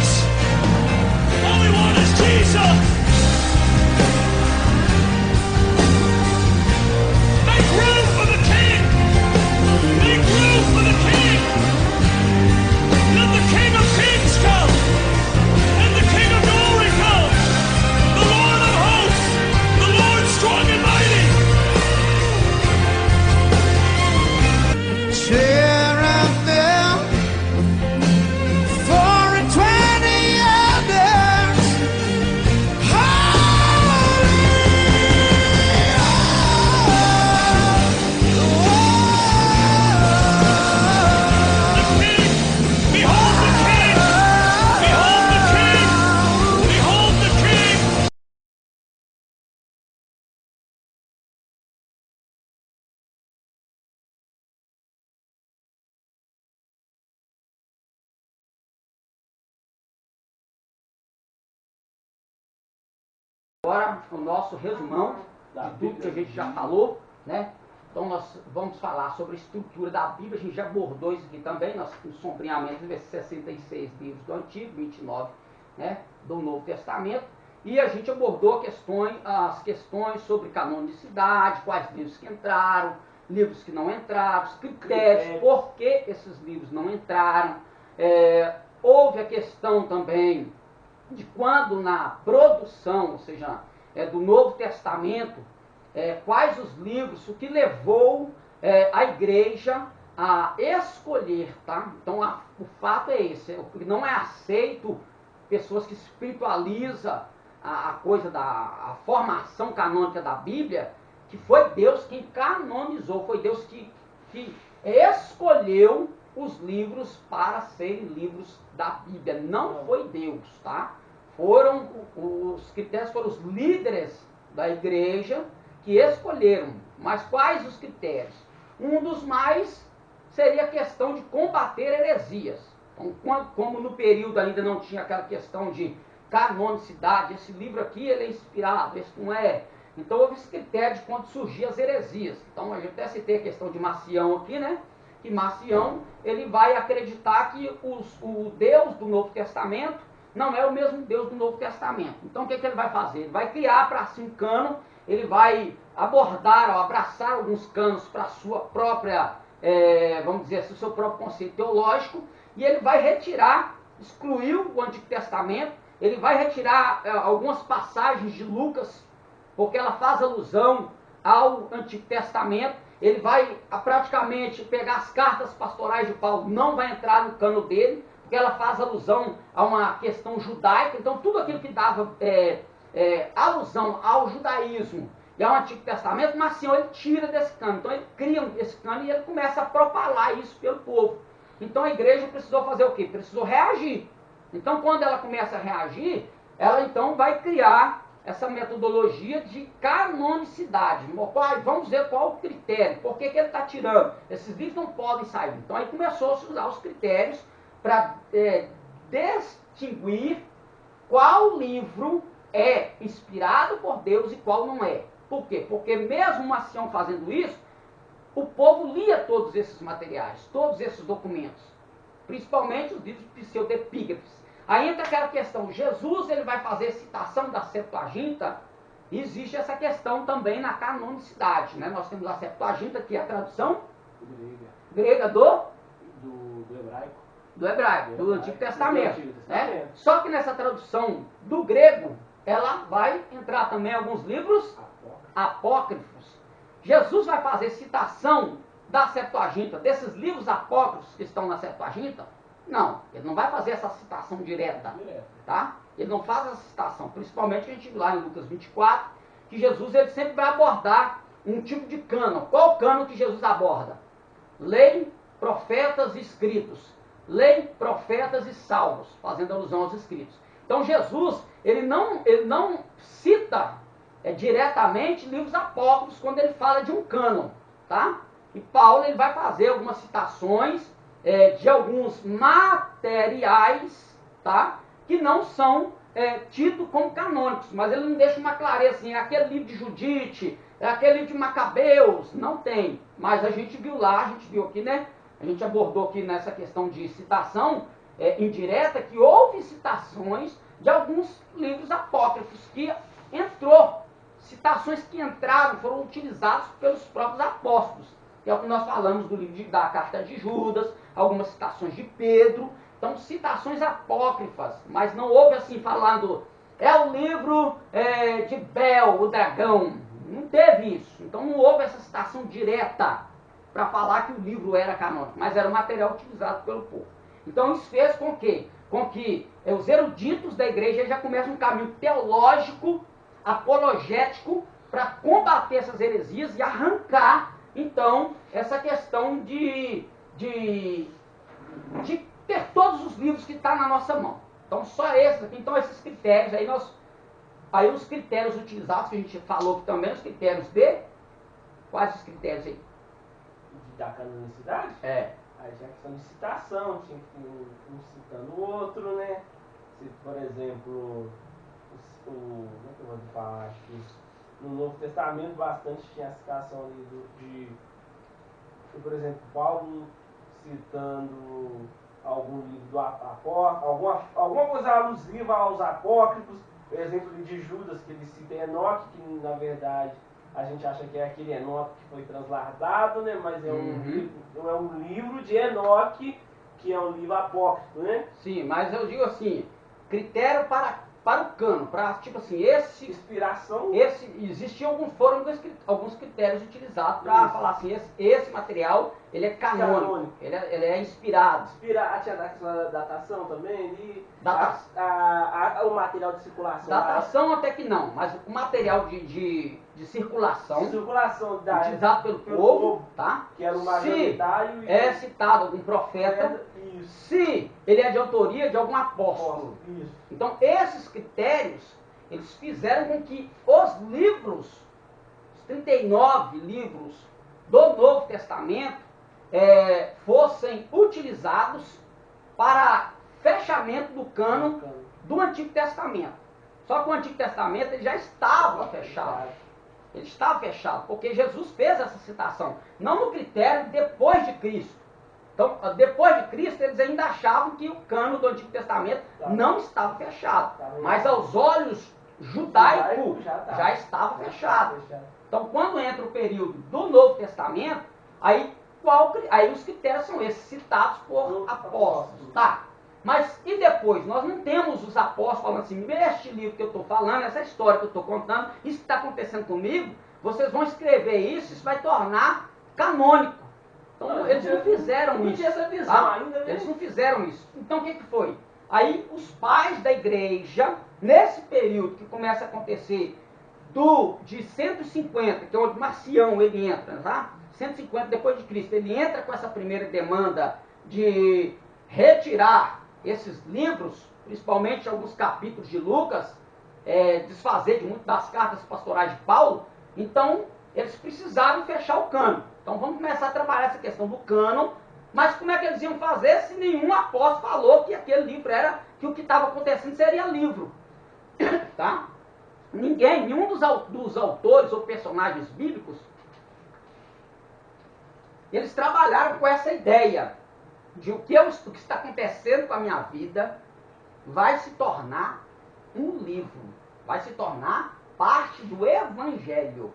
else. All we want is Jesus. Make room for the King. Make room for the King. Let the King of Kings come. And the King of Glory come. The Lord of hosts. The Lord strong and mighty. Agora o nosso resumão de tudo que a gente já falou, né? Então nós vamos falar sobre a estrutura da Bíblia. A gente já abordou isso aqui também, nós temos sombreamento de 66 livros do Antigo, 29, né, do Novo Testamento. E a gente abordou as questões sobre canonicidade, quais livros que entraram, livros que não entraram, os critérios, por que esses livros não entraram. Houve a questão também de quando na produção, ou seja, do Novo Testamento, quais os livros, o que levou a igreja a escolher, tá? Então o fato é esse, não é aceito pessoas que espiritualizam a coisa a formação canônica da Bíblia, que foi Deus quem canonizou, foi Deus que escolheu os livros para serem livros da Bíblia, não foi Deus, tá? Os critérios foram os líderes da igreja que escolheram. Mas quais os critérios? Um dos mais seria a questão de combater heresias. Então, como no período ainda não tinha aquela questão de canonicidade, esse livro aqui ele é inspirado, esse não é. Então houve esse critério de quando surgiam as heresias. Então a gente até citei a questão de Marcião aqui, né? Que Marcião ele vai acreditar que o Deus do Novo Testamento não é o mesmo Deus do Novo Testamento. Então o que ele vai fazer? Ele vai criar para si um cano, ele vai abordar ou abraçar alguns canos para a sua própria, vamos dizer assim, o seu próprio conceito teológico, e ele vai retirar, excluir o Antigo Testamento, ele vai retirar algumas passagens de Lucas, porque ela faz alusão ao Antigo Testamento, ele vai praticamente pegar as cartas pastorais de Paulo, não vai entrar no cano dele, porque ela faz alusão a uma questão judaica. Então tudo aquilo que dava alusão ao judaísmo e ao Antigo Testamento, Marcião ele tira desse cano. Então ele cria esse cano e ele começa a propalar isso pelo povo. Então a igreja precisou fazer o quê? Precisou reagir. Então quando ela começa a reagir, ela então vai criar essa metodologia de canonicidade. Vamos ver qual o critério, por que ele está tirando. Esses livros não podem sair. Então aí começou a se usar os critérios para distinguir qual livro é inspirado por Deus e qual não é. Por quê? Porque mesmo Marcião fazendo isso, o povo lia todos esses materiais, todos esses documentos, principalmente os livros pseudepígrafes. Aí entra aquela questão, Jesus ele vai fazer citação da Septuaginta, e existe essa questão também na canonicidade, né? Nós temos a Septuaginta, que é a tradução grega do hebraico, do Antigo Testamento. Né? Só que nessa tradução do grego, ela vai entrar também alguns livros apócrifos. Jesus vai fazer citação da Septuaginta, desses livros apócrifos que estão na Septuaginta? Não, ele não vai fazer essa citação direta, tá? Ele não faz essa citação, principalmente a gente viu lá em Lucas 24, que Jesus ele sempre vai abordar um tipo de cano. Qual o cano que Jesus aborda? Lei, profetas e escritos. Lei, profetas e salmos, fazendo alusão aos escritos. Então Jesus, ele não cita diretamente livros apócrifos quando ele fala de um cânon, tá? E Paulo ele vai fazer algumas citações de alguns materiais, tá? Que não são tidos como canônicos, mas ele não deixa uma clareza assim, aquele livro de Judite, aquele livro de Macabeus, não tem. Mas a gente viu lá, a gente viu aqui, né? A gente abordou aqui nessa questão de citação, indireta que houve citações de alguns livros apócrifos que entrou, citações que entraram, foram utilizadas pelos próprios apóstolos. Que é o que nós falamos do livro da Carta de Judas, algumas citações de Pedro. Então, citações apócrifas, mas não houve assim falando, é o livro de Bel, o dragão. Não teve isso. Então, não houve essa citação direta para falar que o livro era canônico, mas era o material utilizado pelo povo. Então, isso fez com que os eruditos da igreja já começam um caminho teológico, apologético, para combater essas heresias e arrancar, então, essa questão de ter todos os livros que estão na nossa mão. Então, só esses aqui. Então, esses critérios, aí os critérios utilizados, que a gente falou que também, os critérios de... Quais os critérios aí? Da canonicidade? É. Aí tinha a questão de citação, tinha que um citando o outro, né? Se, por exemplo, como é que eu vou falar? Acho que no Novo Testamento bastante tinha a citação ali por exemplo, Paulo citando algum livro do apócrifo, alguma coisa alusiva aos apócrifos, o exemplo de Judas, que ele cita Enoque, que na verdade a gente acha que é aquele Enoque que foi transladado, né? Mas é um livro de Enoque, que é um livro apócrifo, né? Sim, mas eu digo assim, critério para o cano, para tipo assim, inspiração. Foram alguns critérios utilizados para falar assim, esse material ele é canônico. Ele é inspirado. Tinha a questão da datação também, o material de circulação. Datação até que não, mas o material de circulação utilizado pelo povo, tá? Que era o majoritário. Se é citado algum profeta, se ele é de autoria de algum apóstolo. Isso. Então, esses critérios, eles fizeram com que os livros, os 39 livros do Novo Testamento, fossem utilizados para fechamento do cânon do Antigo Testamento. Só que o Antigo Testamento ele já estava fechado. Ele estava fechado, porque Jesus fez essa citação, não no critério depois de Cristo. Então, depois de Cristo, eles ainda achavam que o cânon do Antigo Testamento não estava fechado. Mas aos olhos judaicos já estava fechado. Então, quando entra o período do Novo Testamento, aí os critérios são esses, citados por apóstolos. Tá? Mas e depois? Nós não temos os apóstolos falando assim, este livro que eu estou falando, essa história que eu estou contando, isso que está acontecendo comigo, vocês vão escrever isso vai tornar canônico. Então, eles não fizeram isso. Eles não fizeram isso. Então, o que foi? Aí, os pais da igreja, nesse período que começa a acontecer de 150, que é onde Marcião ele entra, tá? 150 depois de Cristo, ele entra com essa primeira demanda de retirar esses livros, principalmente alguns capítulos de Lucas, desfazer de muitas das cartas pastorais de Paulo. Então, eles precisaram fechar o cânon. Então vamos começar a trabalhar essa questão do cânon, mas como é que eles iam fazer se nenhum apóstolo falou que aquele livro que o que estava acontecendo seria livro? Tá? Nenhum dos autores ou personagens bíblicos, eles trabalharam com essa ideia de o que está acontecendo com a minha vida vai se tornar um livro, vai se tornar parte do evangelho.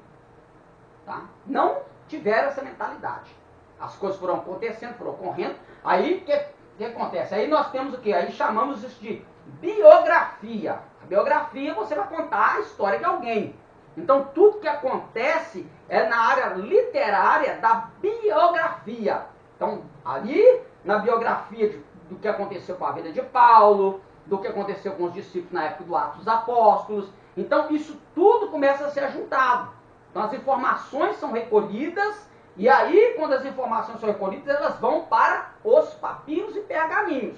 Tá? Não tiveram essa mentalidade. As coisas foram acontecendo, foram ocorrendo. Aí o que acontece? Aí nós temos o quê? Aí chamamos isso de biografia. A biografia você vai contar a história de alguém. Então tudo que acontece é na área literária da biografia. Então ali na biografia do que aconteceu com a vida de Paulo, do que aconteceu com os discípulos na época do Atos dos Apóstolos. Então isso tudo começa a ser juntado. Então as informações são recolhidas, e aí quando as informações são recolhidas, elas vão para os papiros e pergaminhos.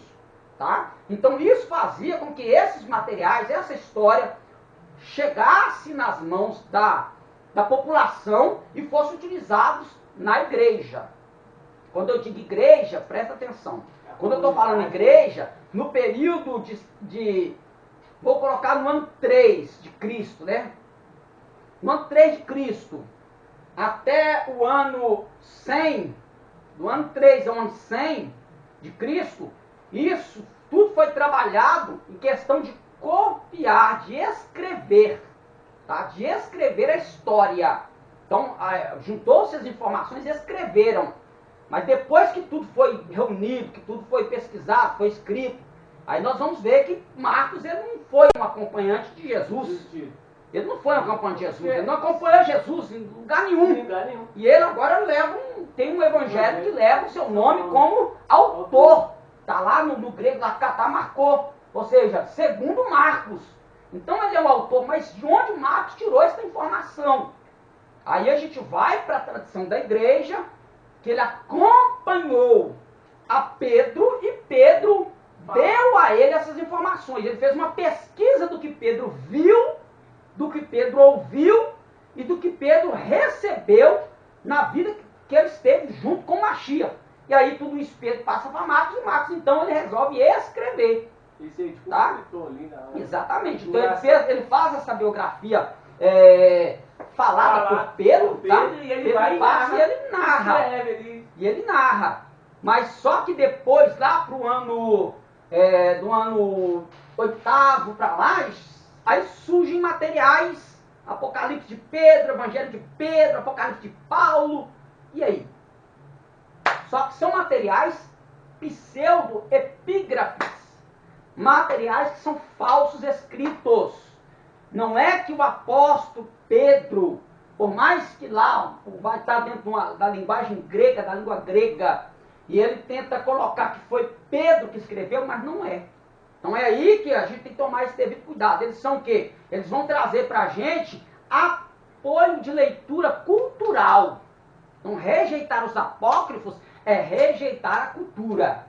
Tá? Então isso fazia com que esses materiais, essa história, chegasse nas mãos da população e fosse utilizados na igreja. Quando eu digo igreja, presta atenção. Quando eu estou falando igreja, no período vou colocar no ano 3 de Cristo, né? No ano 3 de Cristo, até o ano 100, do ano 3 ao ano 100 de Cristo, isso tudo foi trabalhado em questão de copiar, de escrever, tá? De escrever a história. Então, juntou-se as informações e escreveram. Mas depois que tudo foi reunido, que tudo foi pesquisado, foi escrito, aí nós vamos ver que Marcos ele não foi um acompanhante de Jesus. Ele não foi um acompanhante de Jesus, ele não acompanhou Jesus em lugar nenhum. E ele agora tem um evangelho que leva o seu nome como autor. Está lá no grego, lá Catá marcou. Ou seja, segundo Marcos. Então ele é um autor, mas de onde Marcos tirou essa informação? Aí a gente vai para a tradição da igreja, que ele acompanhou a Pedro e Pedro deu a ele essas informações. Ele fez uma pesquisa do que Pedro viu, do que Pedro ouviu e do que Pedro recebeu na vida que ele esteve junto com Machia. E aí tudo isso Pedro passa para Marcos e Marcos então ele resolve escrever. Isso aí, tipo, tá? Ali na hora. Exatamente. Então ele faz essa biografia falada por Pedro, tá? E ele Pedro vai passa e ele narra. Escreve ali. E ele narra. Mas só que depois, lá pro ano do ano 8º para lá, aí surgem materiais, Apocalipse de Pedro, Evangelho de Pedro, Apocalipse de Paulo. E aí? Só que são materiais pseudo-epígrafes. Materiais que são falsos escritos. Não é que o apóstolo Pedro, por mais que lá vai estar dentro da linguagem grega, da língua grega, e ele tenta colocar que foi Pedro que escreveu, mas não é. Então é aí que a gente tem que tomar esse devido cuidado. Eles são o quê? Eles vão trazer para a gente apoio de leitura cultural. Então rejeitar os apócrifos é rejeitar a cultura.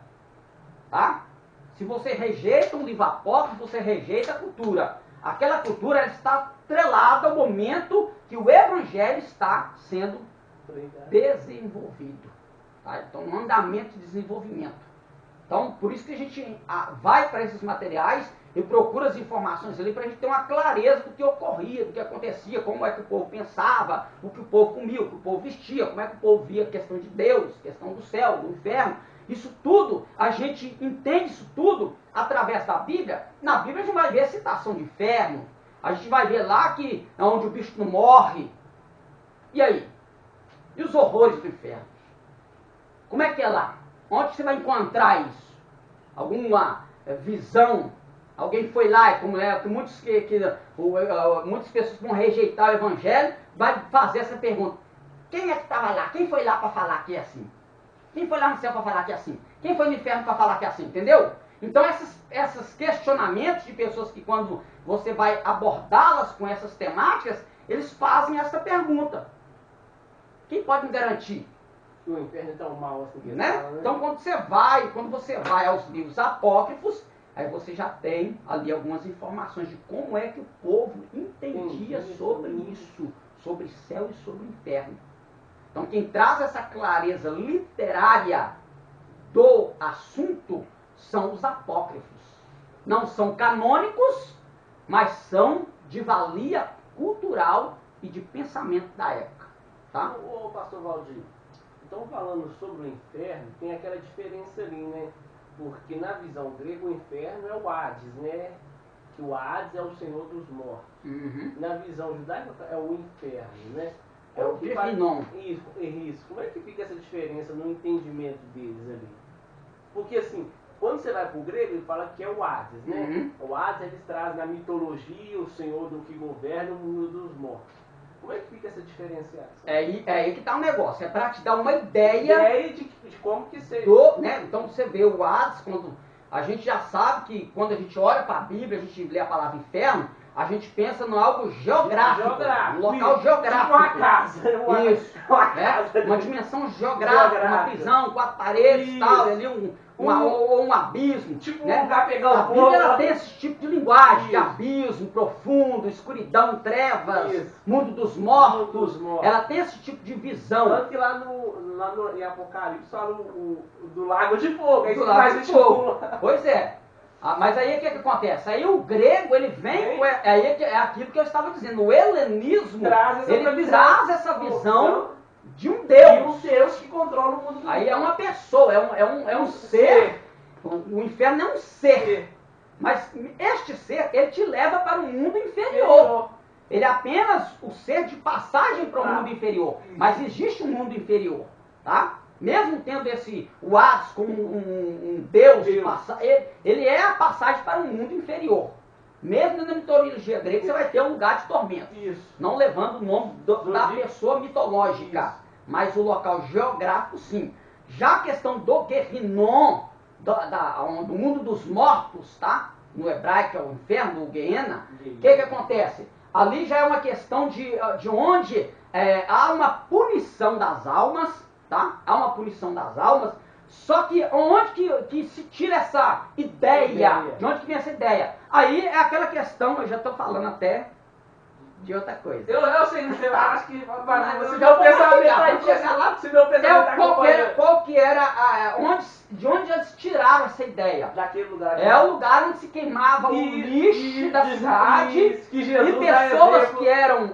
Tá? Se você rejeita um livro apócrifo, você rejeita a cultura. Aquela cultura ela está atrelada ao momento que o evangelho está sendo desenvolvido. Tá? Então, um andamento de desenvolvimento. Então, por isso que a gente vai para esses materiais e procura as informações ali para a gente ter uma clareza do que ocorria, do que acontecia, como é que o povo pensava, o que o povo comia, o que o povo vestia, como é que o povo via a questão de Deus, questão do céu, do inferno. Isso tudo, a gente entende isso tudo através da Bíblia. Na Bíblia a gente vai ver a citação de inferno. A gente vai ver lá que é onde o bicho não morre. E aí? E os horrores do inferno? Como é que é lá? Onde você vai encontrar isso? Alguma visão? Alguém foi lá, e como muitas pessoas vão rejeitar o Evangelho, vai fazer essa pergunta. Quem é que estava lá? Quem foi lá para falar que é assim? Quem foi lá no céu para falar que é assim? Quem foi no inferno para falar que é assim? Entendeu? Então esses questionamentos de pessoas que quando você vai abordá-las com essas temáticas, eles fazem essa pergunta. Quem pode me garantir? O inferno é tão mal assim que Né? fala, né? Então quando você vai aos livros apócrifos, aí você já tem ali algumas informações de como é que o povo entendia sobre isso, sobre céu e sobre inferno. Então quem traz essa clareza literária do assunto são os apócrifos. Não são canônicos, mas são de valia cultural e de pensamento da época. Tá? Ô pastor Valdir, então falando sobre o inferno, tem aquela diferença ali, né? Porque na visão grega o inferno é o Hades, né? Que o Hades é o Senhor dos mortos. Uhum. Na visão judaica é o inferno, né? É o que Gehinom. Isso. Como é que fica essa diferença no entendimento deles ali? Porque assim, quando você vai para o grego, ele fala que é o Hades, né? Uhum. O Hades eles trazem na mitologia o Senhor do que governa o mundo dos mortos. Como é que fica essa diferenciação? É aí que está o negócio. É para te dar uma ideia de como que seja. né? Então você vê o Hades, quando a gente já sabe que quando a gente olha para a Bíblia, a gente lê a palavra inferno, a gente pensa em algo geográfico, um local geográfico. Uma casa. Isso, né? Uma dimensão geográfica, uma prisão, 4 paredes e tal, ali um abismo. Tipo né? um lugar pegando A Bíblia ela tem esse tipo de linguagem, de abismo, profundo, escuridão, trevas, mundo dos mortos. Ela tem esse tipo de visão. Tanto que lá em Apocalipse fala do lago de fogo. Do lago de fogo. Pois é. Mas aí o que acontece? Aí o grego, ele vem, é aquilo que eu estava dizendo, o helenismo, ele traz essa visão de um Deus. De um Deus que controla o mundo. Aí é uma pessoa, é um ser O inferno é um ser. Mas este ser, ele te leva para um mundo inferior. Ele é apenas o ser de passagem para o mundo inferior. Mas existe um mundo inferior, tá? Mesmo tendo o Hades como um Deus, ele é a passagem para um mundo inferior. Mesmo na mitologia grega, você vai ter um lugar de tormento. Isso. Não levando o nome da pessoa mitológica, isso, mas o local geográfico, sim. Já a questão do Guerrinon, do mundo dos mortos, tá? No hebraico é o inferno, o Gehenna. O que acontece? Ali já é uma questão de onde há uma punição das almas, tá? Há uma punição das almas, só que onde que se tira essa ideia? De onde que vem essa ideia? Aí é aquela questão, eu já estou falando até de outra coisa. Eu sei, eu acho que se meu pensamento aí chegar lá, se meu pensamento qual que era, de onde eles tiraram essa ideia? Daquele lugar. É o lugar onde se queimava o lixo da cidade e pessoas que eram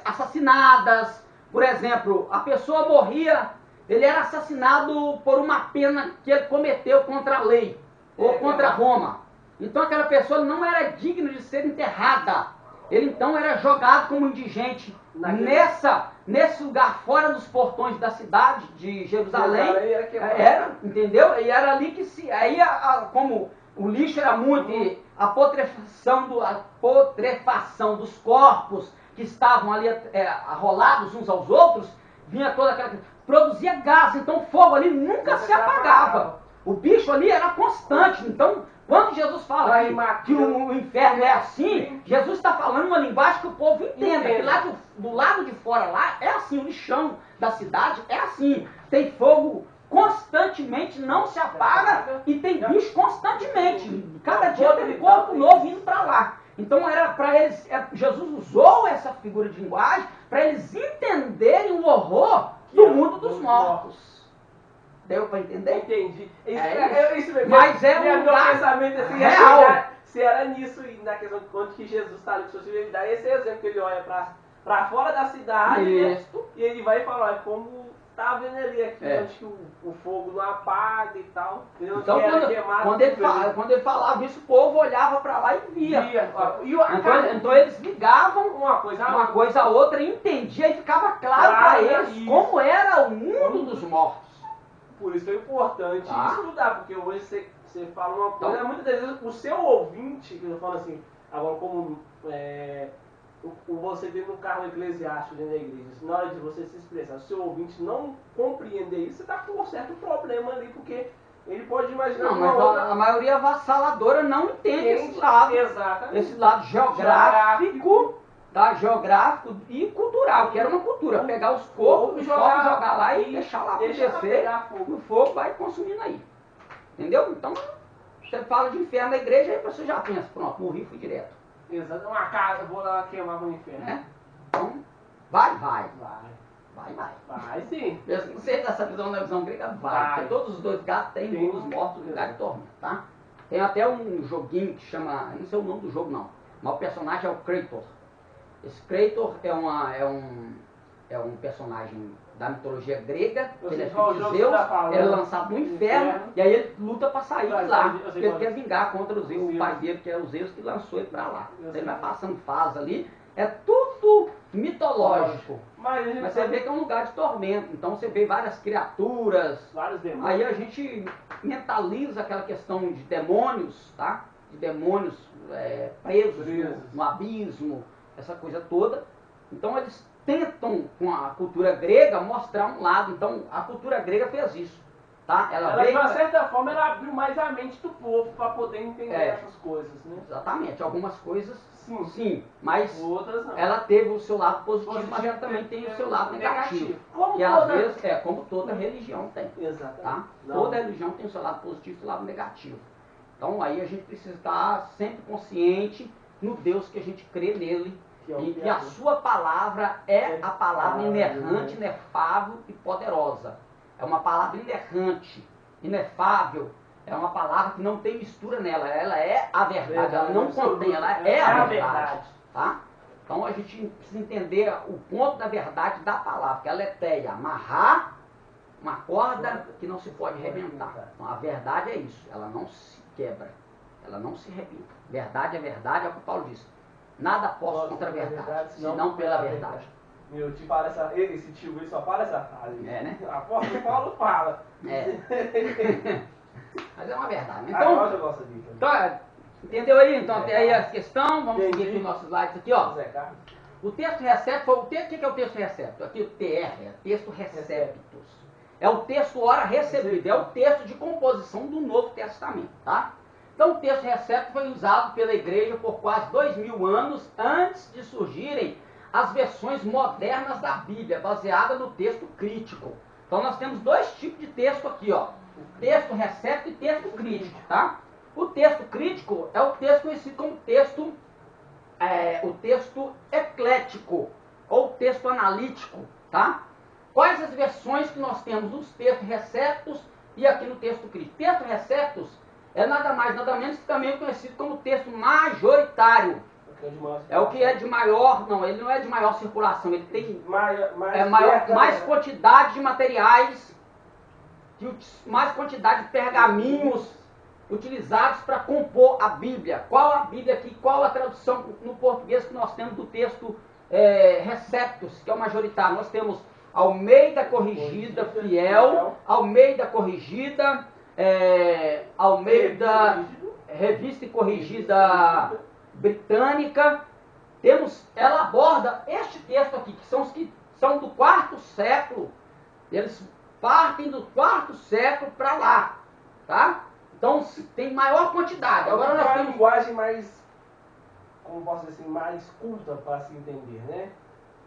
assassinadas. Por exemplo, a pessoa morria, ele era assassinado por uma pena que ele cometeu contra a lei ou contra Roma. Então aquela pessoa não era digna de ser enterrada. Ele então era jogado como indigente nesse lugar fora dos portões da cidade de Jerusalém. Entendeu? E era ali que como o lixo era muito, e a putrefação dos corpos que estavam ali arrolados uns aos outros, vinha toda aquela... produzia gás, então o fogo ali nunca se apagava. O bicho ali era constante, então... Quando Jesus fala que o inferno é assim, Jesus está falando uma linguagem que o povo entenda. Que lá do lado de fora lá é assim, o lixão da cidade é assim. Tem fogo constantemente, não se apaga, e tem bicho constantemente. Cada dia tem um corpo novo indo para lá. Então era para eles, Jesus usou essa figura de linguagem para eles entenderem o horror do mundo dos mortos. Deu para entender? Entendi. Isso mesmo. Mas meu pensamento assim, real. Se era nisso, na questão de quando que Jesus está ali, ele dá esse exemplo que ele olha para fora da cidade, né? E ele vai falar como tá vendo ali aqui, onde que o fogo não apaga e tal. Então quando ele falava isso, o povo olhava para lá e via. Então eles ligavam uma coisa a outra e entendiam e ficava claro para eles como era o mundo dos mortos. Por isso é importante estudar, porque hoje você fala uma coisa, então, muitas vezes o seu ouvinte, que eu falo assim, agora como você vê no carro eclesiástico dentro da igreja, na hora de você se expressar, o seu ouvinte não compreender isso, você está com um certo problema ali, porque ele pode imaginar a maioria avassaladora não entende esse lado. Exatamente. Esse lado geográfico. Tá? Geográfico e cultural, que era uma cultura. Pegar os corpos, jogar lá e deixar lá acontecer, o fogo vai consumindo aí. Entendeu? Então, você fala de inferno na igreja, aí você já pensa, pronto, morri, fui direto. Exato, uma casa, eu vou lá queimar no inferno. Então, vai. Vai sim. Não sei dessa visão da visão grega, vai. Porque todos os dois gatos têm mundos mortos, lugar de tormento, tá? Tem até um joguinho que chama, não sei o nome do jogo não, mas o personagem é o Kratos. Esse Kratos é um personagem da mitologia grega, ele é filho de Zeus, ele é lançado no inferno, e aí ele luta para sair de lá, porque ele quer vingar contra o Zeus, o pai dele, que é o Zeus que lançou ele para lá. Ele vai passando fase ali, é tudo mitológico, mas você vê que é um lugar de tormento, então você vê várias criaturas, aí a gente mentaliza aquela questão de demônios, tá? De demônios presos no abismo, essa coisa toda. Então eles tentam, com a cultura grega, mostrar um lado. Então a cultura grega fez isso. Tá? Ela de uma certa forma, ela abriu mais a mente do povo para poder entender essas coisas. Né? Exatamente. Algumas coisas, sim, mas outras não. Ela teve o seu lado positivo, mas ela também tem o seu lado negativo. Que às vezes, como toda religião tem. Exatamente. Tá? Toda religião tem o seu lado positivo e o seu lado negativo. Então aí a gente precisa estar sempre consciente no Deus que a gente crê nele, e que a sua palavra é a palavra inerrante, inefável e poderosa. É uma palavra inerrante, inefável, é uma palavra que não tem mistura nela, ela é a verdade, ela não contém, ela é a verdade. Tá? Então a gente precisa entender o ponto da verdade da palavra, que ela é teia, amarrar uma corda que não se pode arrebentar. Então, a verdade é isso, ela não se quebra, ela não se arrebenta. Verdade é verdade, é o que Paulo diz. Nada posso contra a verdade, senão pela verdade. Meu tio fala esse tio aí só fala essa frase. É, né? Apóstolo Paulo fala. É. Mas é uma verdade. Agora eu gosto disso. Então, entendeu aí? Então, tem aí a questão. Vamos seguir aqui os nossos slides aqui, ó. Zé Carlos. O texto recepto, o que é o texto recepto? Aqui o TR, é texto receptus. É o texto ora recebido, é o texto de composição do Novo Testamento, tá? Então o texto recepto foi usado pela igreja por quase 2000 anos antes de surgirem as versões modernas da Bíblia, baseada no texto crítico. Então nós temos dois tipos de texto aqui, ó. Texto recepto e texto crítico, tá? O texto crítico é o texto conhecido como o texto eclético, ou texto analítico, tá? Quais as versões que nós temos nos textos receptos e aqui no texto crítico? Texto receptos é nada mais, nada menos que também é conhecido como texto majoritário. É o que é de maior, não, ele não é de maior circulação, ele tem mais quantidade de materiais, mais quantidade de pergaminhos utilizados para compor a Bíblia. Qual a Bíblia aqui, qual a tradução no português que nós temos do texto receptus, que é o majoritário? Nós temos Almeida Corrigida Fiel, Almeida Corrigida, Almeida Revista e Corrigida Britânica. Ela aborda este texto aqui, que são os que são do 4º século. Eles partem do 4º século para lá, tá? Então tem maior quantidade. Agora nós temos uma linguagem mais, como posso dizer assim, mais culta para se entender, né?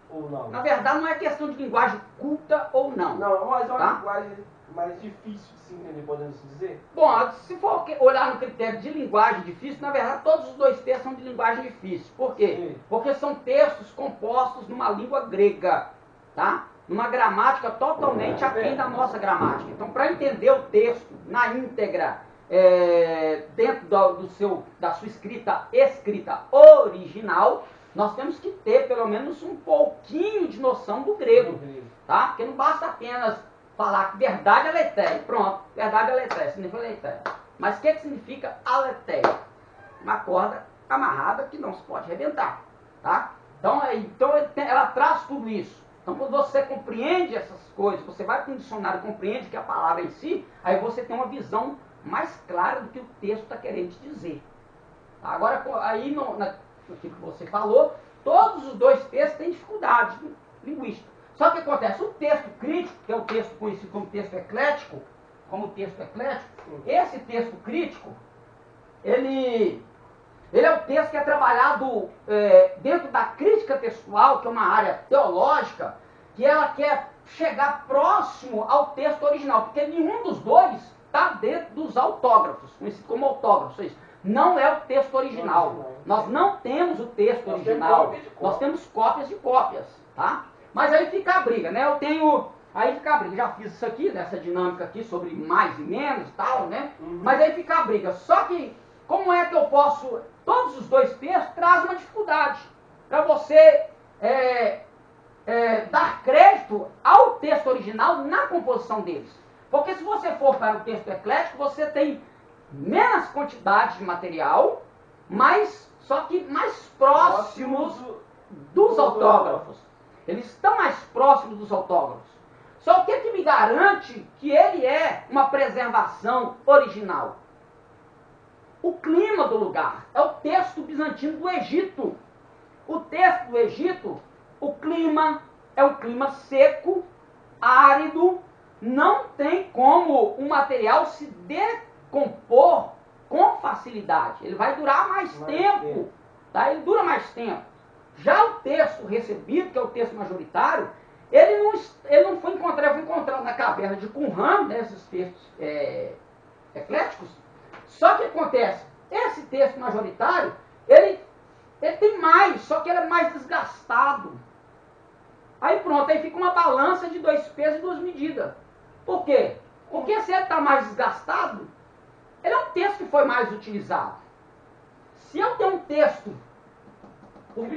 Ou não? Na verdade não é questão de linguagem culta ou não. Não, mas é uma tá? linguagem mais difícil de se entender, podemos dizer? Bom, se for olhar no critério de linguagem difícil, na verdade todos os dois textos são de linguagem difícil. Por quê? Sim. Porque são textos compostos numa língua grega, tá? Numa gramática totalmente aquém da nossa gramática. Então, para entender o texto na íntegra, dentro da sua escrita original, nós temos que ter pelo menos um pouquinho de noção do grego, tá? Porque não basta apenas falar que verdade é aletheia, pronto, verdade é aletheia, significa aletheia. Mas o que significa aletheia? Uma corda amarrada que não se pode arrebentar, tá? Então ela traz tudo isso. Então quando você compreende essas coisas, você vai para o dicionário e compreende que a palavra em si, aí você tem uma visão mais clara do que o texto está querendo te dizer. Tá? Agora, aí no que você falou, todos os dois textos têm dificuldade linguística. Só que acontece, o texto crítico, que é o texto conhecido como texto eclético, esse texto crítico, ele é o texto que é trabalhado dentro da crítica textual, que é uma área teológica, que ela quer chegar próximo ao texto original, porque nenhum dos dois está dentro dos autógrafos, conhecido como autógrafos. Não é o texto original. Nós não temos o texto original, nós temos cópias de cópias, tá? Mas aí fica a briga, né? Aí fica a briga. Já fiz isso aqui, nessa dinâmica aqui, sobre mais e menos e tal, né? Mas aí fica a briga. Só que, como é que eu posso... Todos os dois textos trazem uma dificuldade para você dar crédito ao texto original na composição deles. Porque se você for para o texto eclético, você tem menos quantidade de material, só que mais próximos dos autógrafos. Eles estão mais próximos dos autógrafos. Só o que me garante que ele é uma preservação original? O clima do lugar. É o texto bizantino do Egito. O texto do Egito, o clima é um clima seco, árido, não tem como o material se decompor com facilidade. Ele vai durar mais tempo. Tá? Ele dura mais tempo. Já o texto recebido, que é o texto majoritário, ele não foi encontrado na caverna de Qumran, né, esses textos ecléticos. Só que acontece, esse texto majoritário, ele tem mais, só que ele é mais desgastado. Aí pronto, aí fica uma balança de 2 pesos e 2 medidas. Por quê? Porque se ele está mais desgastado, ele é um texto que foi mais utilizado. Se eu tenho um texto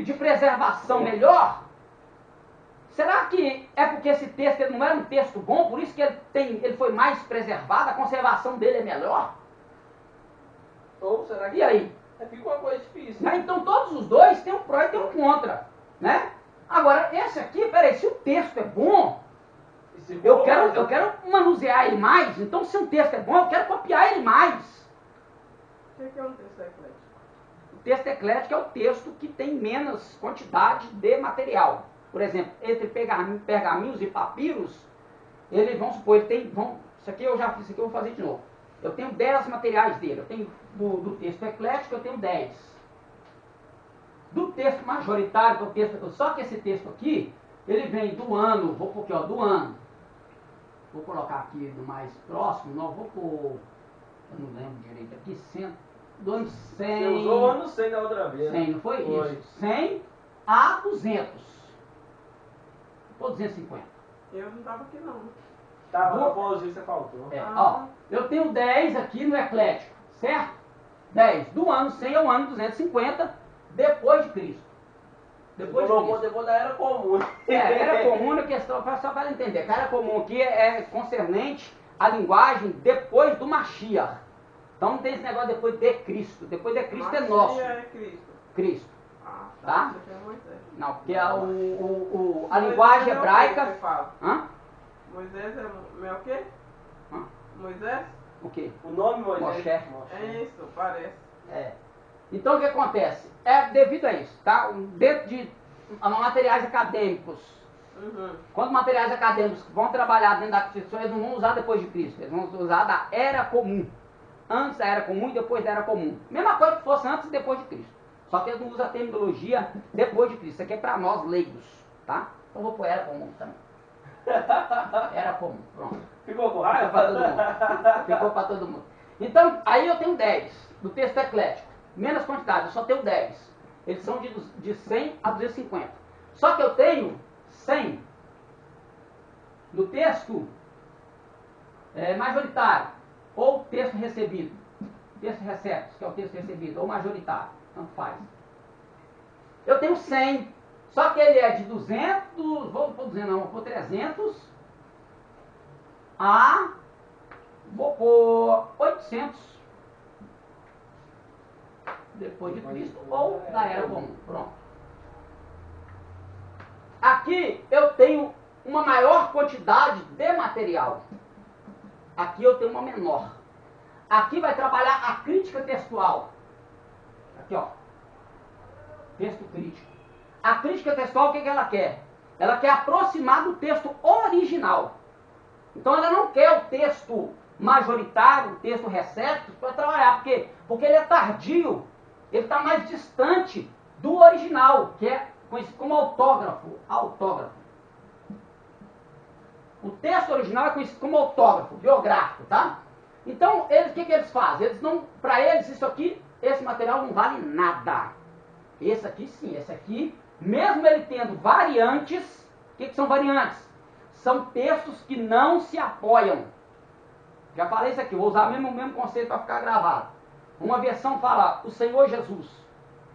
de preservação melhor, Será que é porque esse texto ele não era um texto bom, por isso que ele foi mais preservado, a conservação dele é melhor? Ou será que E aí? fica uma coisa difícil? Né? Então todos os dois tem um pró e tem um contra. Né? Agora, esse aqui, peraí, se o texto é bom, eu quero manusear ele mais. Então, se um texto é bom, eu quero copiar ele mais. O que é um texto eclético? O texto eclético é o texto que tem menos quantidade de material. Por exemplo, entre pergaminhos e papiros, vamos supor, isso aqui eu já fiz, isso aqui eu vou fazer de novo. Eu tenho 10 materiais dele. Eu tenho do texto eclético, eu tenho 10. Do texto majoritário, que é o texto, só que esse texto aqui, ele vem do ano, vou pôr aqui, ó, do ano. Vou colocar aqui do mais próximo, não, vou pôr, eu não lembro direito aqui, do ano 100. Você usou o ano 100 da outra vez. 100, não foi? Foi. Isso. 100 a 200. Ou 250. Eu não estava aqui não. Tava na apologia, você faltou. É, ó, eu tenho 10 aqui no eclético, certo? 10. Do ano 100 ao ano 250, depois de Cristo. Depois de Cristo. Depois da Era Comum. Era comum a questão, só para entender, que a Era Comum aqui é concernente à linguagem depois do Mashiach. Então não tem esse negócio depois de Cristo. Depois de Cristo é nosso. é Cristo. Cristo. Ah, Tá? Isso aqui é Moisés. Não, porque a Moisés linguagem é o quê hebraica. que você fala? Hã? Moisés é o quê? Hã? Moisés? O quê? O nome Moisés. Moshe. É isso, parece. É. Então o que acontece? É devido a isso, tá? Dentro de materiais acadêmicos. Uhum. Quando materiais acadêmicos vão trabalhar dentro da Constituição, eles não vão usar depois de Cristo, eles vão usar da Era Comum. Antes da Era Comum e depois da Era Comum. Mesma coisa que fosse antes e depois de Cristo. Só que eles não usam a terminologia depois de Cristo. Isso aqui é para nós leigos, tá? Então eu vou pôr Era Comum também. Era Comum, pronto. Ficou com Ficou raiva? para todo mundo. Ficou para todo mundo. Então, aí eu tenho 10 do texto eclético. Menos quantidade, eu só tenho 10. Eles são de 100 a 250. Só que eu tenho 100 do texto majoritário, ou texto recebido. Texto receptos, que é o texto recebido, ou majoritário, tanto faz. Eu tenho 100, só que ele é de 200, vou pôr 300 a, vou pôr 800 depois de Cristo ou da Era Comum. Pronto. Aqui eu tenho uma maior quantidade de material. Aqui eu tenho uma menor. Aqui vai trabalhar a crítica textual. Aqui, ó. Texto crítico. A crítica textual, o que ela quer? Ela quer aproximar do texto original. Então ela não quer o texto majoritário, o texto recepto, para trabalhar. Por quê? Porque ele é tardio. Ele está mais distante do original, que é conhecido como autógrafo. Autógrafo. O texto original é conhecido como autógrafo, biográfico, tá? Então, o que eles fazem? Eles não, para eles, isso aqui, esse material não vale nada. Esse aqui sim, esse aqui, mesmo ele tendo variantes, o que são variantes? São textos que não se apoiam. Já falei isso aqui, vou usar o mesmo conceito para ficar gravado. Uma versão fala o Senhor Jesus,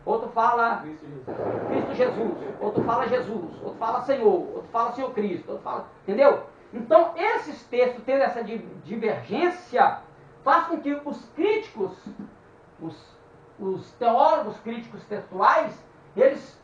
outro fala Cristo Jesus, outro fala Jesus, outro fala Senhor, outro fala Senhor Cristo, outro fala... Entendeu? Então, esses textos, tendo essa divergência, faz com que os críticos, os teólogos críticos textuais, eles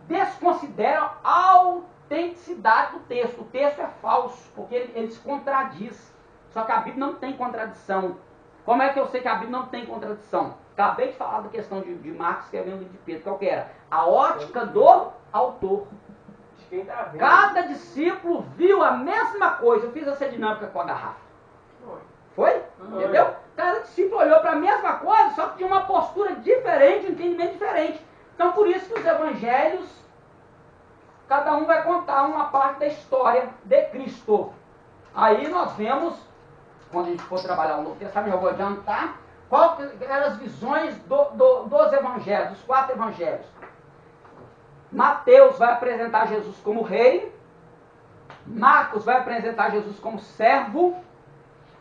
desconsideram a autenticidade do texto. O texto é falso, porque ele se contradiz. Só que a Bíblia não tem contradição. Como é que eu sei que a Bíblia não tem contradição? Acabei de falar da questão de Marcos escrevendo o livro de Pedro. Qual que era? A ótica do autor. Quem tá vendo? Cada discípulo viu a mesma coisa. Eu fiz essa dinâmica com a garrafa. Foi? Entendeu? Cada discípulo olhou para a mesma coisa, só que tinha uma postura diferente, um entendimento diferente. Então, por isso que os evangelhos, cada um vai contar uma parte da história de Cristo. Aí nós vemos, quando a gente for trabalhar o Novo Testamento, eu vou adiantar, qual eram as visões dos evangelhos, dos 4 evangelhos. Mateus vai apresentar Jesus como rei, Marcos vai apresentar Jesus como servo,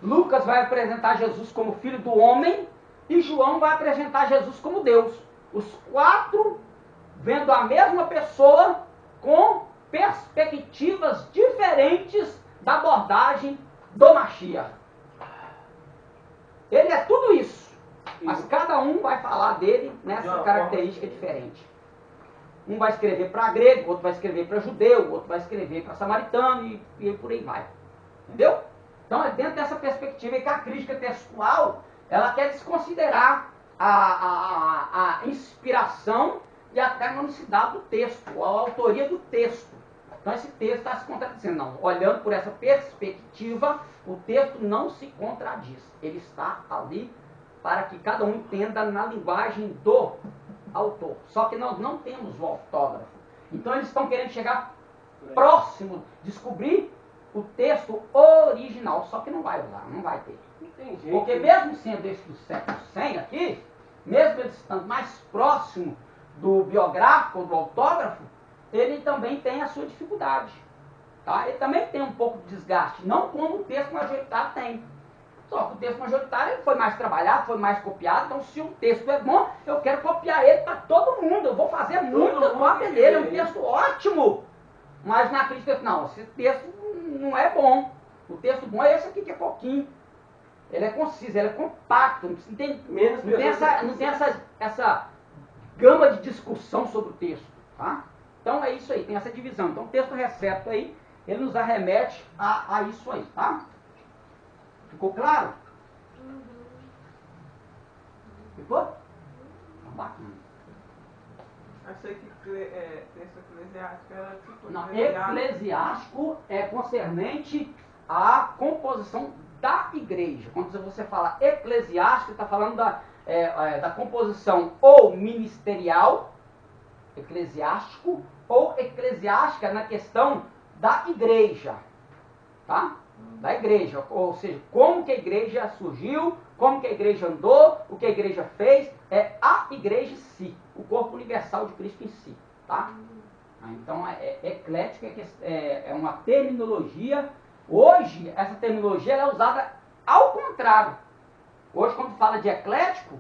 Lucas vai apresentar Jesus como filho do homem e João vai apresentar Jesus como Deus. Os 4 vendo a mesma pessoa com perspectivas diferentes da abordagem do Mashiach. Ele é tudo isso, mas cada um vai falar dele nessa característica diferente. Um vai escrever para grego, outro vai escrever para judeu, outro vai escrever para samaritano e por aí vai. Entendeu? Então é dentro dessa perspectiva que a crítica textual, ela quer desconsiderar a inspiração e a canonicidade do texto, a autoria do texto. Então esse texto está se contradizendo. Não, olhando por essa perspectiva, o texto não se contradiz. Ele está ali para que cada um entenda na linguagem do autor. Só que nós não temos o autógrafo. Então eles estão querendo chegar próximo, descobrir o texto original. Só que não vai usar, não vai ter. Porque mesmo sendo esse do século 100 aqui, mesmo ele estando mais próximo do biográfico, do autógrafo, ele também tem a sua dificuldade. Tá? Ele também tem um pouco de desgaste, não como o texto majoritário tem. Só que o texto majoritário ele foi mais trabalhado, foi mais copiado, então se o texto é bom, eu quero copiar ele para todo mundo, eu vou fazer muita cópia dele, é um texto ótimo. Mas na crítica, não, esse texto não é bom. O texto bom é esse aqui que é pouquinho. Ele é conciso, ele é compacto, não tem essa gama de discussão sobre o texto. Tá? Então é isso aí, tem essa divisão. Então o texto recepto aí, ele nos arremete a isso aí, tá? Ficou claro? Ficou? Tá bacana. Achei que texto eclesiástico era tipo... Não, eclesiástico é concernente à composição da igreja. Quando você fala eclesiástico, está falando da composição ou ministerial, eclesiástico, ou eclesiástica na questão da igreja. Tá? Da igreja, ou seja, como que a igreja surgiu, como que a igreja andou, o que a igreja fez, é a igreja em si, o corpo universal de Cristo em si, tá? Então, eclética é uma terminologia, hoje, essa terminologia ela é usada ao contrário. Hoje, quando fala de eclético,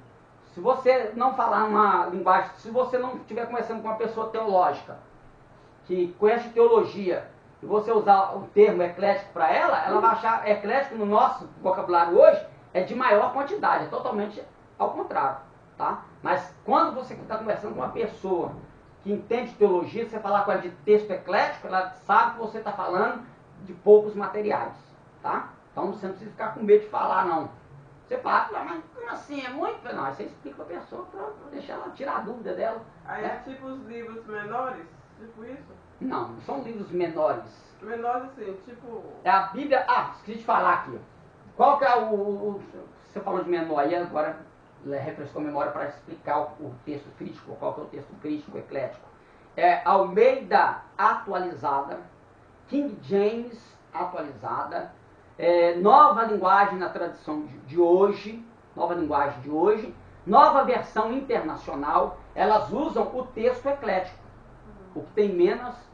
se você não falar uma linguagem, se você não estiver conversando com uma pessoa teológica, que conhece teologia, e você usar o termo eclético para ela vai achar eclético no nosso vocabulário hoje é de maior quantidade, é totalmente ao contrário, tá? Mas quando você está conversando com uma pessoa que entende teologia, você falar com ela de texto eclético, ela sabe que você está falando de poucos materiais, tá? Então você não precisa ficar com medo de falar, não. Você fala, mas como assim? É muito? Não, aí você explica para a pessoa para deixar ela tirar a dúvida dela. Aí é tipo os livros menores, tipo isso? Não, são livros menores. Menores assim, tipo... É a Bíblia... esqueci de falar aqui. Qual que é você falou de menor, e agora refrescou a memória para explicar o texto crítico, qual que é o texto crítico, eclético. É Almeida atualizada, King James atualizada, nova linguagem na tradição de hoje, nova linguagem de hoje, nova versão internacional, elas usam o texto eclético, o que tem menos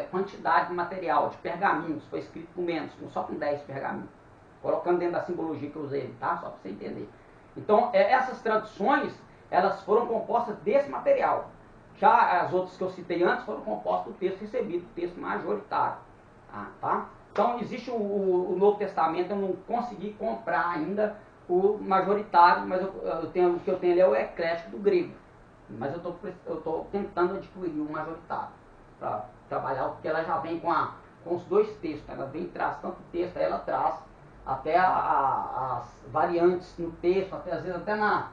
quantidade de material, de pergaminhos, foi escrito com menos, só com 10 pergaminhos, colocando dentro da simbologia que eu usei, tá? Só para você entender. Então, essas traduções, elas foram compostas desse material. Já as outras que eu citei antes foram compostas do texto recebido, do texto majoritário. Tá? Então, existe o Novo Testamento, eu não consegui comprar ainda o majoritário, mas o que eu tenho ali é o eclético do grego. Mas eu estou tentando adquirir o majoritário para trabalhar, porque ela já vem com os dois textos. Ela vem traz tanto o texto, aí ela traz até as variantes no texto, às vezes até na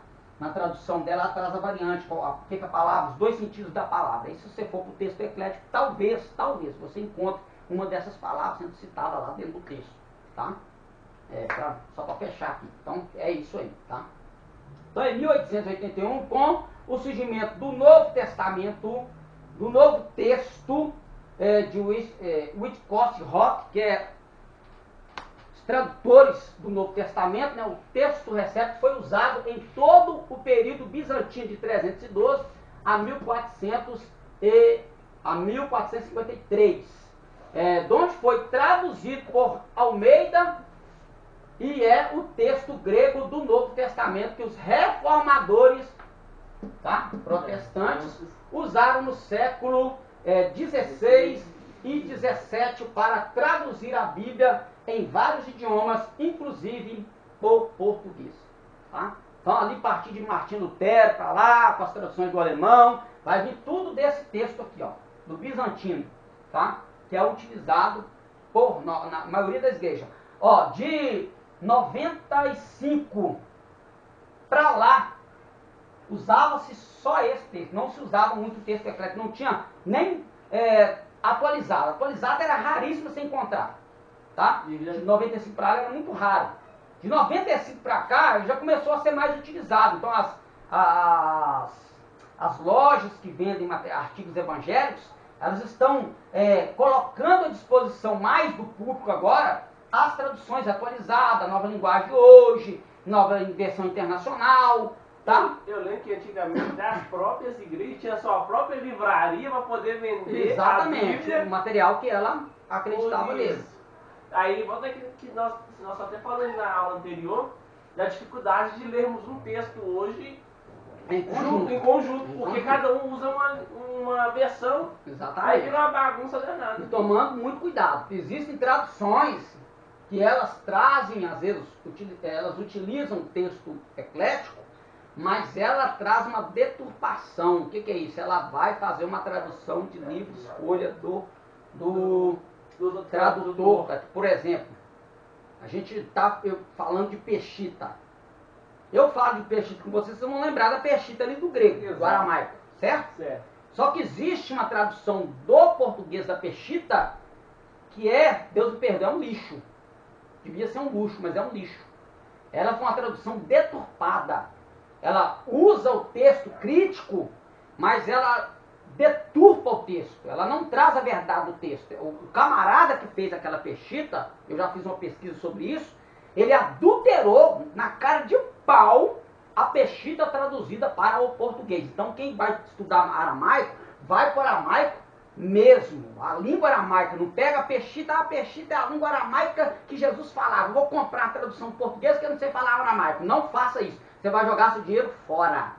tradução dela, ela traz a variante, o que a palavra, os dois sentidos da palavra. Aí se você for para o texto eclético, talvez, você encontre uma dessas palavras sendo citada lá dentro do texto, tá? Só para fechar aqui. Então, é isso aí, tá? Então, em 1881, com o surgimento do Novo Testamento, do novo texto de Whitcourt Rock, que é os tradutores do Novo Testamento, né, o texto recepto foi usado em todo o período bizantino de 312 a 1453, de onde foi traduzido por Almeida, e é o texto grego do Novo Testamento que os reformadores, tá, protestantes usaram no século 16 e 17 para traduzir a Bíblia em vários idiomas, inclusive o português. Tá? Então, ali, a partir de Martim Lutero, para lá, com as traduções do alemão, vai vir tudo desse texto aqui, ó, do bizantino, tá? Que é utilizado na maioria das igrejas. Ó, de 95 para lá, usava-se só esse texto, não se usava muito texto eclético, não tinha nem atualizado. Atualizado era raríssimo se encontrar, tá? De 95 para lá era muito raro. De 95 para cá, já começou a ser mais utilizado. Então, as lojas que vendem artigos evangélicos, elas estão colocando à disposição mais do público agora as traduções atualizadas, nova linguagem hoje, nova versão internacional, tá? Eu lembro que antigamente as próprias igrejas tinham sua própria livraria para poder vender Exatamente, a Bíblia, o material que ela acreditava por nele. isso. Aí volta aquilo que nós até falamos na aula anterior, da dificuldade de lermos um texto hoje Em em conjunto. conjunto, Em porque conjunto. cada um usa uma versão, aí Exatamente. vira uma bagunça danada. E tomando muito cuidado. Existem traduções que elas trazem, às vezes, elas utilizam o texto eclético, mas ela traz uma deturpação. O que é isso? Ela vai fazer uma tradução de livre escolha do tradutor. Por exemplo, a gente está falando de Peshitta. Eu falo de Peshitta com vocês vão lembrar da Peshitta ali do grego, Exato. do aramaico, certo? Certo. Só que existe uma tradução do português da Peshitta que Deus me perdoe, é um lixo. Devia ser um luxo, mas é um lixo. Ela foi uma tradução deturpada. Ela usa o texto crítico, mas ela deturpa o texto. Ela não traz a verdade do texto. O camarada que fez aquela Peshitta, eu já fiz uma pesquisa sobre isso, ele adulterou na cara de pau a Peshitta traduzida para o português. Então quem vai estudar aramaico, vai para o aramaico mesmo. A língua aramaica, não pega a Peshitta é a língua aramaica que Jesus falava. Vou comprar a tradução portuguesa que eu não sei falar aramaico. Não faça isso. Você vai jogar seu dinheiro fora.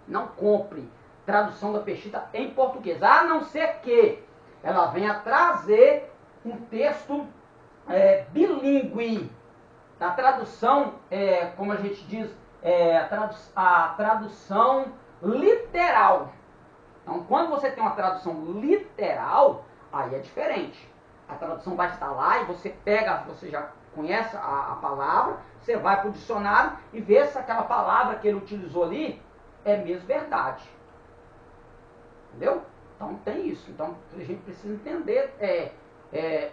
Não compre tradução da Peshitta em português. A não ser que ela venha trazer um texto bilíngue. A tradução, como a gente diz, a tradução literal. Então, quando você tem uma tradução literal, aí é diferente. A tradução vai estar lá e você pega, você já conhece a palavra, você vai para o dicionário e vê se aquela palavra que ele utilizou ali é mesmo verdade. Entendeu? Então tem isso. Então a gente precisa entender,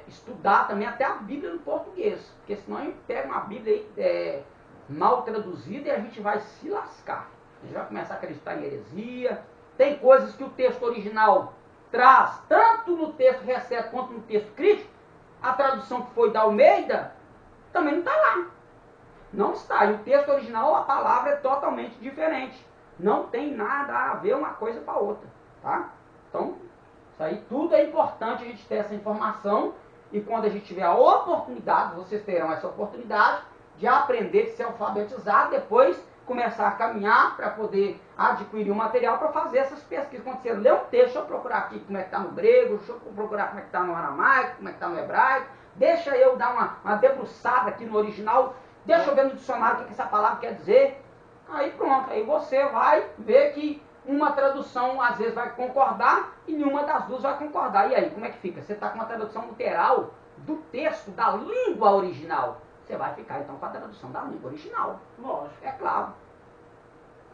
estudar também até a Bíblia no português. Porque senão a gente pega uma Bíblia aí, mal traduzida e a gente vai se lascar. A gente vai começar a acreditar em heresia. Tem coisas que o texto original traz, tanto no texto receto quanto no texto crítico. A tradução que foi da Almeida também não está lá. Não está. E o texto original, a palavra é totalmente diferente. Não tem nada a ver uma coisa com a outra. Tá? Então, isso aí tudo é importante a gente ter essa informação. E quando a gente tiver a oportunidade, vocês terão essa oportunidade de aprender, de ser alfabetizado, depois começar a caminhar para poder adquirir o material para fazer essas pesquisas. Quando você lê um texto, deixa eu procurar aqui como é que está no grego, deixa eu procurar como é que está no aramaico, como é que está no hebraico, deixa eu dar uma debruçada aqui no original, deixa eu ver no dicionário o que essa palavra quer dizer. Aí pronto, aí você vai ver que uma tradução às vezes vai concordar e nenhuma das duas vai concordar. E aí, como é que fica? Você está com uma tradução literal do texto, da língua original. Você vai ficar então com a tradução da língua original. Lógico. É claro.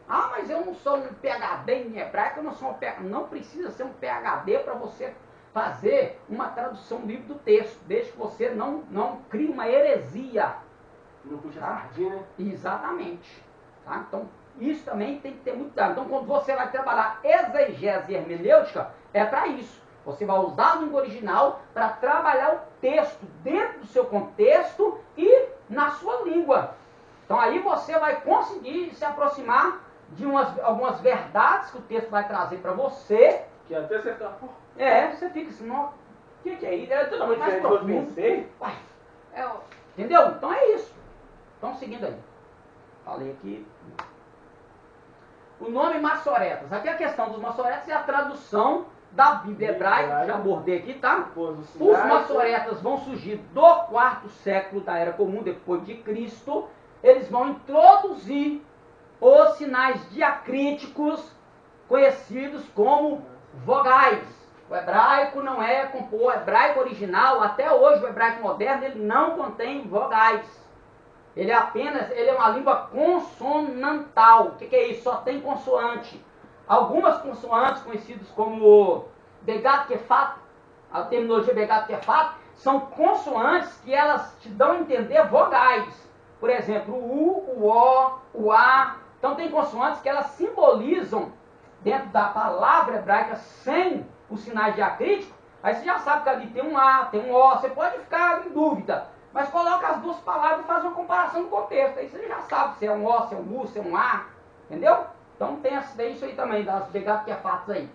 Ah, mas eu não sou um PhD em hebraico, eu não sou um PhD. Não precisa ser um PhD para você fazer uma tradução livre do texto, desde que você não crie uma heresia. Não puxa Tá? sardinha, né? Exatamente. Tá? Então, isso também tem que ter muito cuidado. Então, quando você vai trabalhar exegese e hermenêutica, é para isso. Você vai usar a língua original para trabalhar o texto dentro do seu contexto e na sua língua. Então, aí você vai conseguir se aproximar de algumas verdades que o texto vai trazer para você. Que até você fica, pô, Você fica assim, não, o que é isso? é totalmente Mais diferente do que eu profundo. pensei. Uai, entendeu? Então é isso. Então, seguindo aí. Falei aqui. O nome maçoretas. Aqui a questão dos maçoretas é a tradução da Bíblia hebraica, já abordei aqui, tá? Depois os Os sinais, maçoretas vão surgir do 4º século da Era Comum, depois de Cristo. Eles vão introduzir os sinais diacríticos, conhecidos como vogais. O hebraico não é o hebraico original, até hoje o hebraico moderno, ele não contém vogais. Ele é uma língua consonantal. O que é isso? Só tem consoante. Algumas consoantes, conhecidas como Begat Kefat, a terminologia Begat Kefat, são consoantes que elas te dão a entender vogais. Por exemplo, o U, o O, o A. Então tem consoantes que elas simbolizam, dentro da palavra hebraica, sem os sinais diacríticos. Aí você já sabe que ali tem um A, tem um O. Você pode ficar em dúvida, mas coloca as duas palavras e faz uma comparação do contexto. Aí você já sabe se é um O, se é um U, se é um A. Entendeu? Então tem isso aí também, das Begat Kefatos aí.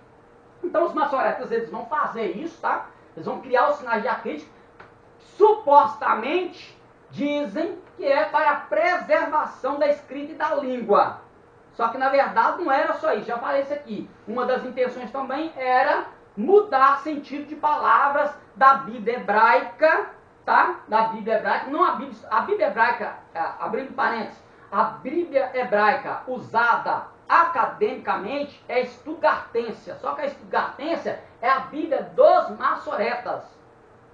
Então os maçoretas, eles vão fazer isso, tá? Eles vão criar os sinais diacríticos. Supostamente, dizem que é para a preservação da escrita e da língua. Só que na verdade não era só isso, já falei isso aqui. Uma das intenções também era mudar sentido de palavras da Bíblia hebraica, tá? Da Bíblia hebraica, não a Bíblia hebraica, abrindo parênteses, a Bíblia hebraica usada academicamente é Stuttgartensia, só que a Stuttgartensia é a Bíblia dos maçoretas.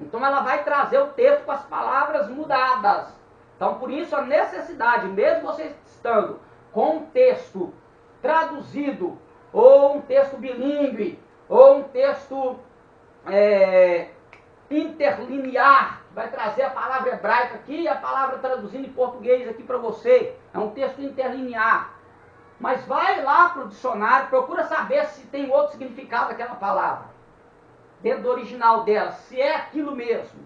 Então ela vai trazer o texto com as palavras mudadas. Então por isso a necessidade, mesmo você estando com um texto traduzido, ou um texto bilíngue, ou um texto interlinear, vai trazer a palavra hebraica aqui e a palavra traduzindo em português aqui para você. É um texto interlinear. Mas vai lá para o dicionário, procura saber se tem outro significado daquela palavra, dentro do original dela, se é aquilo mesmo.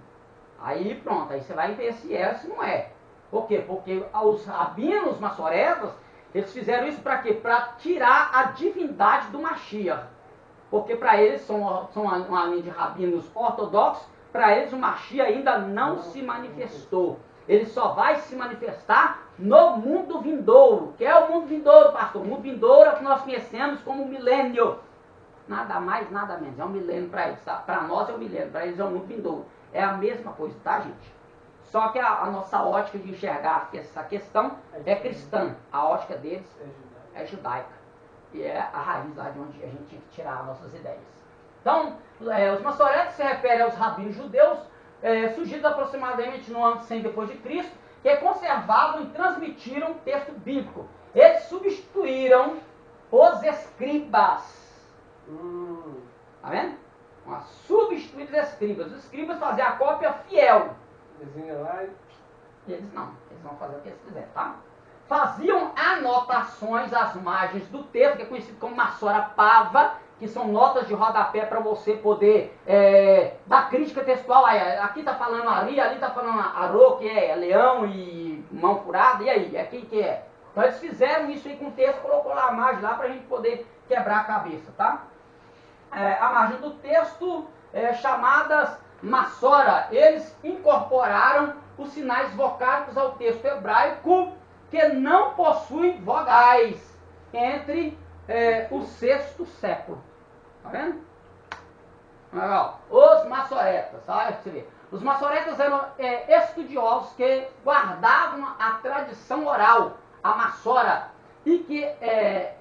Aí pronto, aí você vai ver se é ou se não é. Por quê? Porque os rabinos maçoretas, eles fizeram isso para quê? Para tirar a divindade do Mashiach. Porque para eles, são uma linha de rabinos ortodoxos, para eles o Mashiach ainda não se manifestou. Ele só vai se manifestar no mundo vindouro. Que é o mundo vindouro, pastor? O mundo vindouro é o que nós conhecemos como milênio. Nada mais, nada menos. É um milênio para eles, tá? Para nós é um milênio, para eles é um mundo vindouro. É a mesma coisa, tá, gente? Só que a nossa ótica de enxergar essa questão é cristã. A ótica deles é judaica. E é a raiz lá de onde a gente tinha que tirar as nossas ideias. Então, os maçoretas se referem aos rabinos judeus, surgidos aproximadamente no ano 100 depois de Cristo, que conservavam e transmitiram o texto bíblico. Eles substituíram os escribas. Tá vendo? Substituíram os escribas. Os escribas faziam a cópia fiel. Desenha lá e... Eles não, eles vão fazer o que eles quiserem, tá? Faziam anotações às margens do texto, que é conhecido como maçora pava, que são notas de rodapé para você poder dar crítica textual. Aqui está falando ali está falando arô, que é leão e mão furada, e aí? Aqui que é? Então eles fizeram isso aí com o texto, colocou lá a margem lá para a gente poder quebrar a cabeça, tá? A margem do texto, chamadas maçora, eles incorporaram os sinais vocálicos ao texto hebraico que não possuem vogais entre o 6º século. Tá vendo? Os maçoretas, olha pra você ver. Os maçoretas eram estudiosos que guardavam a tradição oral, a maçora, e que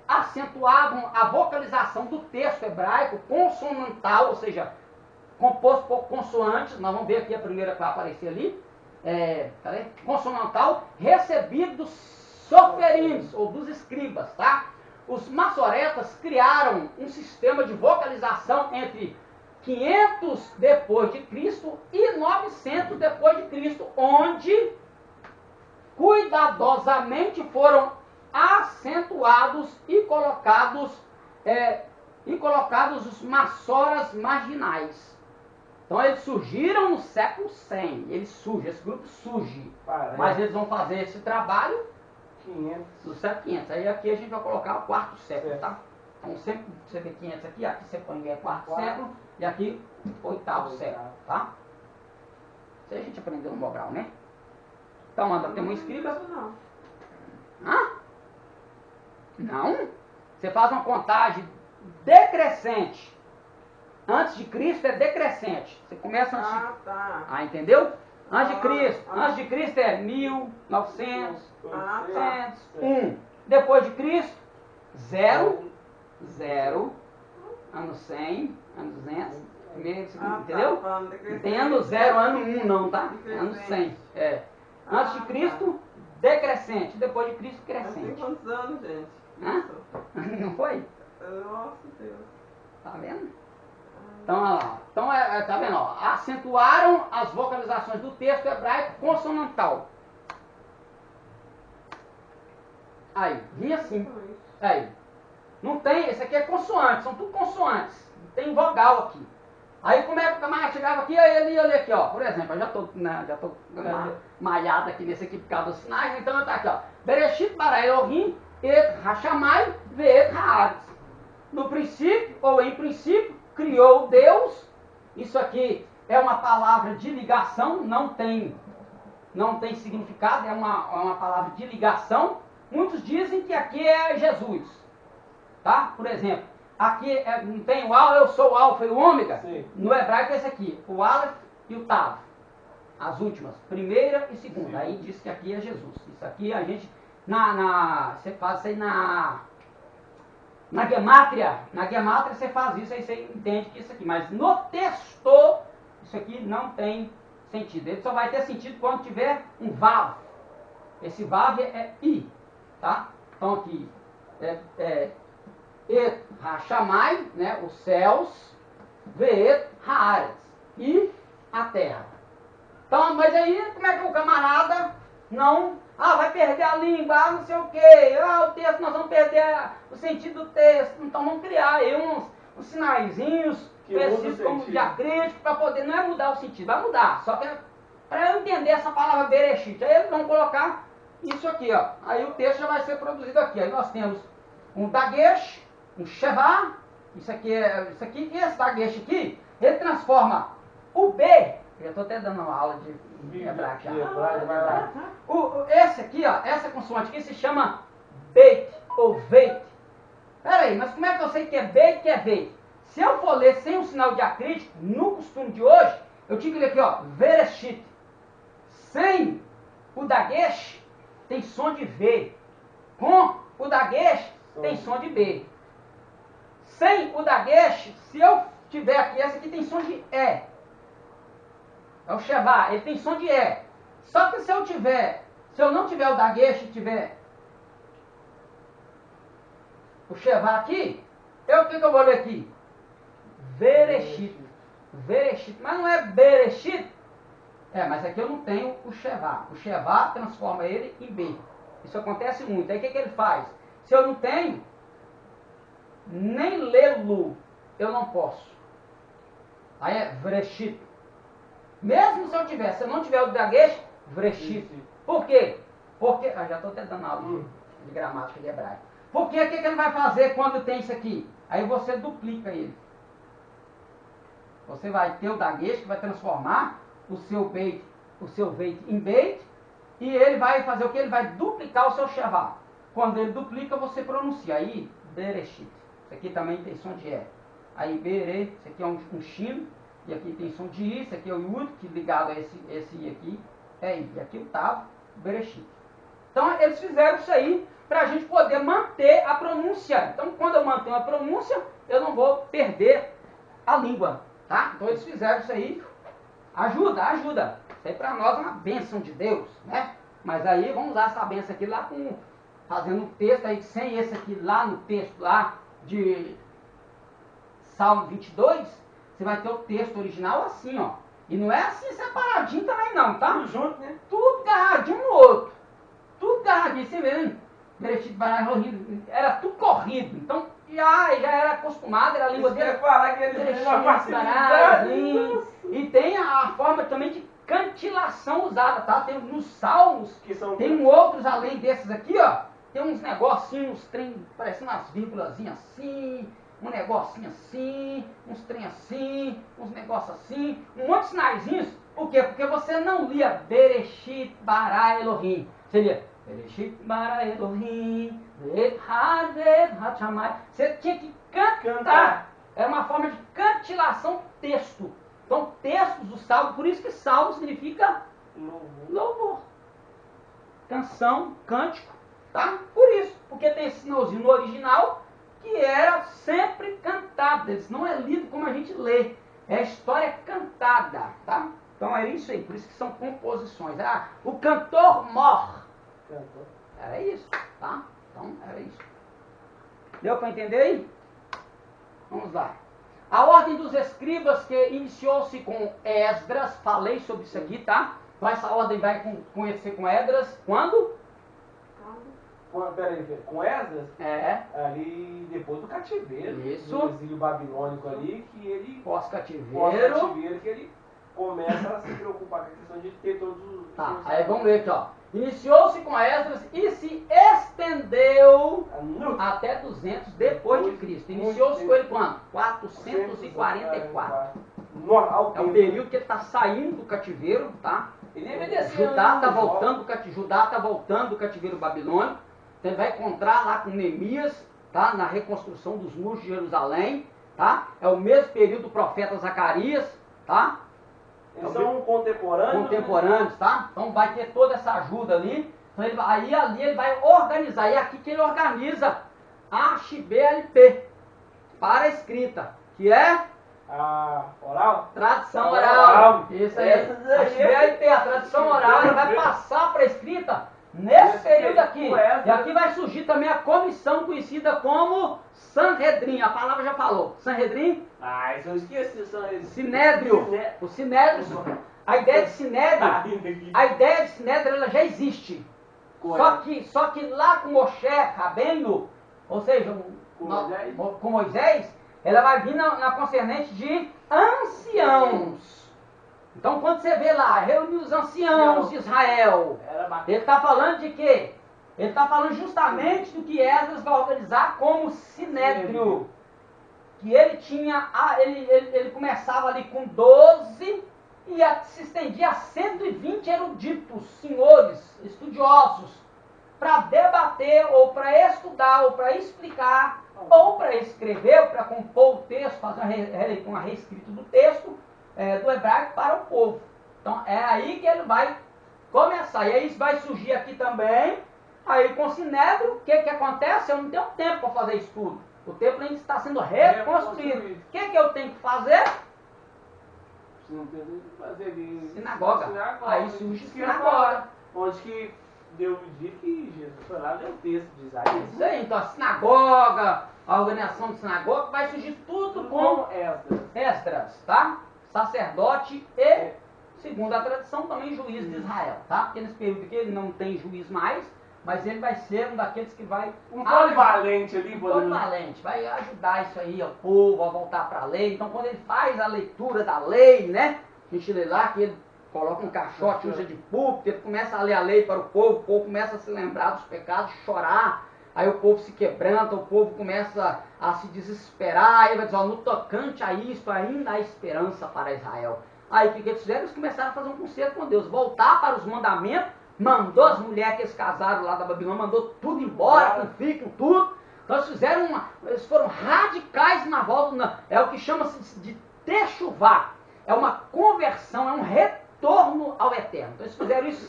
acentuavam a vocalização do texto hebraico consonantal, ou seja, composto por consoantes. Nós vamos ver aqui a primeira que vai aparecer ali. Consonantal, recebido dos soferims, ou dos escribas, tá? Os maçoretas criaram um sistema de vocalização entre 500 depois de Cristo e 900 depois de Cristo, onde cuidadosamente foram acentuados e colocados os maçoras marginais. Então eles surgiram no século 100, esse grupo surge, mas eles vão fazer esse trabalho 500. do século 500. Aí aqui a gente vai colocar o 4º século, tá? Então sempre você vê 500 aqui você põe 4º século, e aqui 8º século, tá? Isso aí a gente aprendeu no Mobral, né? Então anda, tem um escriba. Hã? Não? Você faz uma contagem decrescente. Antes de Cristo é decrescente. Você começa antes de... Ah, tá. Ah, entendeu? Antes de Cristo é 1900, Ah, tá. 1. Depois de Cristo, 0, 0, ano 100, ano 200, primeiro, segundo, Ah, entendeu? tá. Não tem ano 0, ano 1 não, tá? É ano 100. É. Antes de Cristo, decrescente. Depois de Cristo, Mas tem crescente. quantos anos, gente? Hã? Não foi? Nossa Deus. Tá vendo? Então, olha lá. Então, tá vendo? Ó, acentuaram as vocalizações do texto hebraico consonantal. Aí, vinha assim. Aí. Não tem, esse aqui é consoante, são tudo consoantes. Não tem vogal aqui. Aí como é que o camarada chegava aqui, aí ele ia ler aqui, ó. Por exemplo, eu já tô malhado aqui nesse aqui por causa dos sinais, então tá aqui, ó. Bereshit bara Elohim et Hashamai ve'et haaretz. No princípio, ou em princípio, criou Deus. Isso aqui é uma palavra de ligação, não tem significado, é uma palavra de ligação. Muitos dizem que aqui é Jesus, tá? Por exemplo, aqui não tem o Alfa, eu sou o Alfa e o Ômega. Sim. No hebraico é esse aqui, o Aleph e o Tav. As últimas, primeira e segunda. Aí diz que aqui é Jesus. Isso aqui a gente, você faz isso aí na gemátria. Na gemátria você faz isso, aí você entende que isso aqui. Mas no texto, isso aqui não tem sentido. Ele só vai ter sentido quando tiver um Vav. Esse Vav é I. Tá? Então aqui et Hashamai, né, os céus, ve'et haaretz, e a terra. Então, mas aí como é que o camarada não, vai perder a língua, não sei o quê, o texto, nós vamos perder o sentido do texto, então vamos criar aí uns sinaizinhos específicos como diacrítico para poder, não é mudar o sentido, vai mudar, só que para eu entender essa palavra Bereshit, aí eles vão colocar isso aqui, ó. Aí o texto já vai ser produzido aqui. Aí nós temos um dagesh, um shevá, isso aqui, e esse dagesh aqui, ele transforma o B, eu estou até dando uma aula de hebraico já. Esse aqui, ó, essa consoante aqui se chama beit ou veit. Peraí, mas como é que eu sei que é beit e que é veit? Se eu for ler sem um sinal diacrítico, no costume de hoje, eu tinha que ler aqui, ó, Bereshit. Sem o dagesh, tem som de V. Com o dagesh, tem som de B. Sem o dagesh, se eu tiver aqui, essa aqui tem som de E. É o shevá, ele tem som de E. Só que se eu não tiver o dagesh e tiver o shevá aqui, o que eu vou ler aqui? Bereshit. Bereshit. Mas não é Bereshit. Mas aqui eu não tenho o shevá. O shevá transforma ele em B. Isso acontece muito. Aí o que ele faz? Se eu não tenho, nem lê-lo eu não posso. Aí é vreshit. Mesmo se eu não tiver o dagesh, vreshit. Por quê? Porque, já estou até dando aula de gramática de hebraico. Porque o que ele vai fazer quando tem isso aqui? Aí você duplica ele. Você vai ter o dagesh que vai transformar o seu veit em beit, e ele vai fazer o que? Ele vai duplicar o seu shevá. Quando ele duplica, você pronuncia. Aí, bereshit. Isso aqui também tem som de E. Aí, bere, isso aqui é um shin, e aqui tem som de I, isso aqui é o yud, que ligado a esse I aqui, é I. E aqui o tav, bereshit. Então, eles fizeram isso aí para a gente poder manter a pronúncia. Então, quando eu mantenho a pronúncia, eu não vou perder a língua. Tá? Então, eles fizeram isso aí. Ajuda. Isso aí para nós é uma bênção de Deus, né? Mas aí vamos usar essa bênção aqui lá fazendo um texto aí, sem esse aqui lá no texto lá de Salmo 22, você vai ter o texto original assim, ó. E não é assim separadinho também não, tá? Tudo junto, né? Tudo garradinho no outro. Tudo garradinho, você vê, Bereshit bara Elohim, era tudo corrido. Então, já era acostumado, era a língua dele. Falar que eles têm uma facilidade. E tem a forma também de cantilação usada, tá? Tem nos salmos, Que são tem outros além desses aqui, ó. Tem uns negocinhos, uns trem, parecendo umas vírgulazinhas assim, um negocinho assim, uns trem assim, uns negócios assim, um monte de sinaizinhos. Por quê? Porque você não lia Bereshit bara Elohim. Você lia Bereshit bara Elohim, ve'et haaretz ve'et Hashamai. Você tinha que cantar Era uma forma de cantilação do texto. Então, textos do salmo, por isso que salmo significa louvor. Canção, cântico, tá? Por isso, porque tem esse sinalzinho no original que era sempre cantado. Isso não é lido como a gente lê. É a história cantada, tá? Então era isso aí, por isso que são composições. Ah, o cantor mor. Era isso, tá? Então era isso. Deu para entender aí? Vamos lá. A ordem dos escribas que iniciou-se com Esdras, falei sobre isso aqui, tá? Então essa ordem vai conhecer com Esdras quando? Peraí, com Esdras? É. Ali depois do cativeiro. Isso. Do exílio babilônico ali, que ele. Pós-cativeiro. Pós-cativeiro, que ele começa a se preocupar com a questão de ter todos os. Tá, aí vamos ver aqui, ó. Iniciou-se com Esdras e se estendeu até 200 depois de Cristo. Iniciou-se com ele quando? 444. É o período que ele está saindo do cativeiro, tá? Ele obedeceu. Judá está voltando do cativeiro babilônico. Então ele vai encontrar lá com Neemias, tá? Na reconstrução dos muros de Jerusalém, tá? É o mesmo período do profeta Zacarias, tá? Eles são contemporâneos. Contemporâneos, tá? Então vai ter toda essa ajuda ali. Então ali ele vai organizar. E é aqui que ele organiza a XBLP para a escrita, que é a oral? Tradição oral. Isso aí. A XBLP, a tradição oral, ele vai passar para a escrita nesse período aqui. E aqui vai surgir também a comissão conhecida como Sanhedrin. A palavra já falou. Sanhedrin. Ah, isso eu esqueci. Sinédrio. O Sinédrio. A ideia de Sinédrio, ela já existe. Só que lá com Moshe Rabbeinu, ou seja, com Moisés, ela vai vir na concernente de anciãos. Então quando você vê lá, reuniu os anciãos de Israel, ele está falando de quê? Ele está falando justamente do que Esdras vai organizar como Sinédrio. Que ele tinha, ele começava ali com 12 e se estendia a 120 eruditos, senhores, estudiosos, para debater, ou para estudar, ou para explicar, ou para escrever, ou para compor o texto, fazer uma reescrita do texto do hebraico para o povo. Então é aí que ele vai começar. E aí vai surgir aqui também, aí com o Sinédrio, o que acontece? Eu não tenho tempo para fazer isso tudo. O templo ainda está sendo reconstruído. O que eu tenho que fazer? Sinagoga. Aí surge sinagoga. Onde que deu o dia que Jesus foi lá e deu o texto de Isaías. Isso aí, então a sinagoga, a organização de sinagoga, vai surgir tudo com Esdras, tá? Sacerdote e, segundo a tradição, também juiz de Israel, tá? Porque nesse período aqui ele não tem juiz mais, mas ele vai ser um daqueles que vai... polivalente ali, polivalente, vai ajudar isso aí, o povo a voltar para a lei. Então quando ele faz a leitura da lei, né? A gente lê lá que ele coloca um caixote, usa de púlpito, ele começa a ler a lei para o povo começa a se lembrar dos pecados, chorar, aí o povo se quebranta, o povo começa a se desesperar, aí vai dizer, ó, no tocante a isto, ainda há esperança para Israel. Aí o que eles fizeram? Eles começaram a fazer um concerto com Deus, voltar para os mandamentos, mandou as mulheres que eles casaram lá da Babilônia, mandou tudo embora, com filho, com tudo. Então eles foram radicais na volta, é o que chama-se de techuvá, é uma conversão, é um retorno ao eterno. Então eles fizeram isso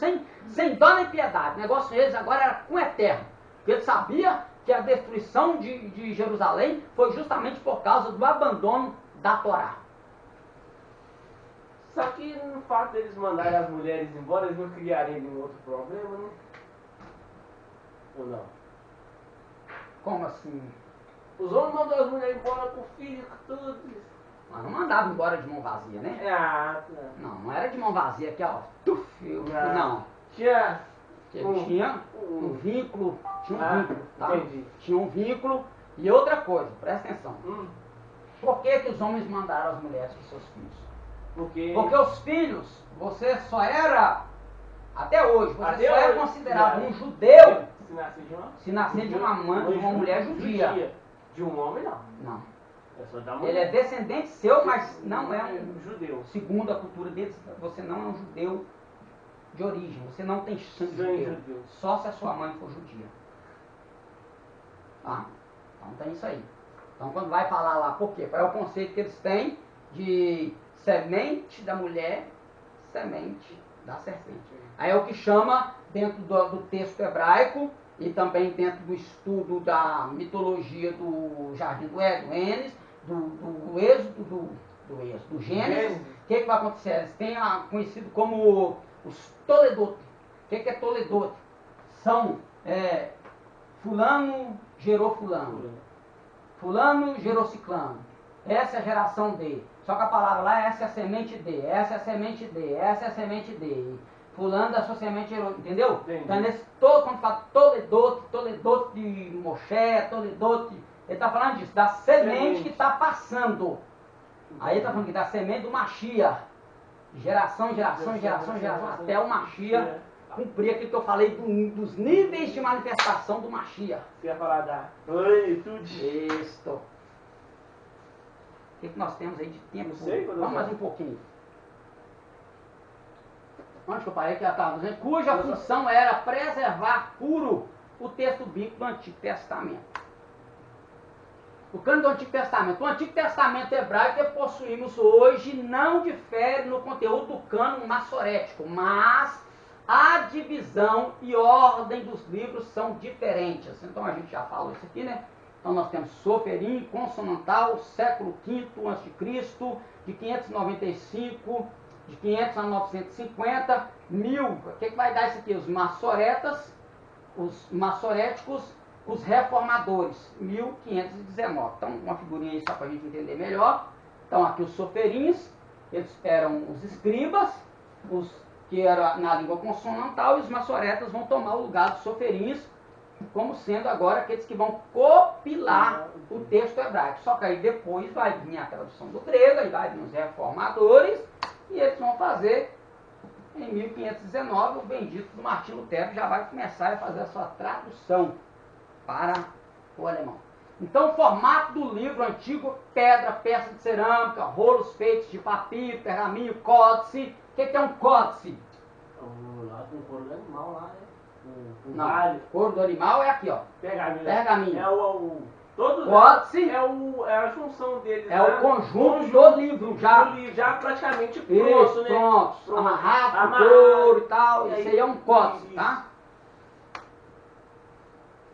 sem dó nem piedade, o negócio deles agora era com o eterno, porque eles sabiam que a destruição de Jerusalém foi justamente por causa do abandono da Torá. Só que no fato deles mandarem as mulheres embora, eles não criariam nenhum outro problema, né? Ou não? Como assim? Os homens mandam as mulheres embora com o filho, com tudo. Mas não mandavam embora de mão vazia, né? Não era de mão vazia, aqui ó, não. Tinha um vínculo, tá? Entendi. Tinha um vínculo. E outra coisa, presta atenção. Por que os homens mandaram as mulheres com seus filhos? Porque os filhos, você só era, até hoje, você só é considerado um judeu se nascer de uma mulher judia. De um homem, não. Não. É só da mulher. Ele é descendente seu, mas não é um judeu. Segundo a cultura deles, você não é um judeu de origem. Você não tem sangue judeu. Só se a sua mãe for judia. Tá? Então tem isso aí. Então, quando vai falar lá, por quê? É o conceito que eles têm de semente da mulher, semente da serpente. Aí é o que chama, dentro do texto hebraico, e também dentro do estudo da mitologia do Jardim do Éden, do Êxodo, do Gênesis, o que vai acontecer? Eles têm conhecido como os Toledote. O que é Toledote? São fulano gerou fulano. Fulano gerou ciclano. Essa é a geração D. Só que a palavra lá, essa é a semente D, essa é a semente D, essa é a semente D. Fulano da sua semente gerou, entendeu? Entendi. Então, quando fala Toledote de Moshe, Toledote, ele está falando disso, da semente que está passando. Aí ele está falando que da semente do Mashiach. Geração, até o Mashiach cumprir aquilo que eu falei dos níveis de manifestação do Mashiach. Você ia falar da plenitude. Isto. O que nós temos aí de tempo? Não sei, Vamos mais um pouquinho. Onde que eu parei? Que ela estava dizendo, cuja função era preservar puro o texto bíblico do Antigo Testamento. O cano do Antigo Testamento. O Antigo Testamento hebraico que possuímos hoje não difere no conteúdo do cano massorético, mas a divisão e ordem dos livros são diferentes. Então a gente já falou isso aqui, né? Então nós temos Soferim, consonantal, século V a.C., de 595, de 500 a 950, 1000. O que vai dar isso aqui? Os massoretas, os massoréticos, os reformadores, 1519. Então, uma figurinha aí só para a gente entender melhor. Então, aqui os soferins, eles eram os escribas, os que eram na língua consonantal, e os massoretas vão tomar o lugar dos soferins, como sendo agora aqueles que vão copilar o texto hebraico. Só que aí depois vai vir a tradução do grego, aí vai vir os reformadores, e eles vão fazer, em 1519, o bendito do Martinho Lutero já vai começar a fazer a sua tradução para o alemão. Então, o formato do livro antigo: pedra, peça de cerâmica, rolos feitos de papiro, pergaminho, códice. O que é um códice? Lá com o couro do animal lá, né? Não, couro do animal é aqui, ó. Pergaminho. É todo códice é a junção deles. é o conjunto do livro já. Já praticamente Isso, pronto, né? pronto. Amarrado com couro e tal. Isso aí é um códice, tá?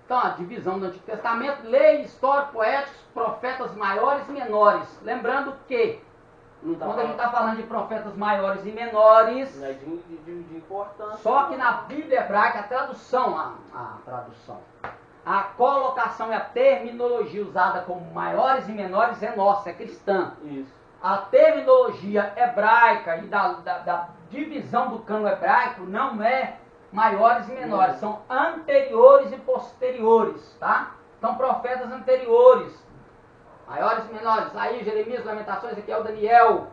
Então, a divisão do Antigo Testamento: lei, história, poéticos, profetas maiores e menores. Lembrando que, quando a gente está falando de profetas maiores e menores, de importância. só que na Bíblia hebraica, a colocação e a terminologia usada como maiores e menores é nossa, é cristã. Isso. A terminologia hebraica e da divisão do cano hebraico não é maiores e menores, são anteriores e posteriores, tá? Então, profetas anteriores, maiores e menores. Aí, Jeremias, Lamentações, Ezequiel, Daniel,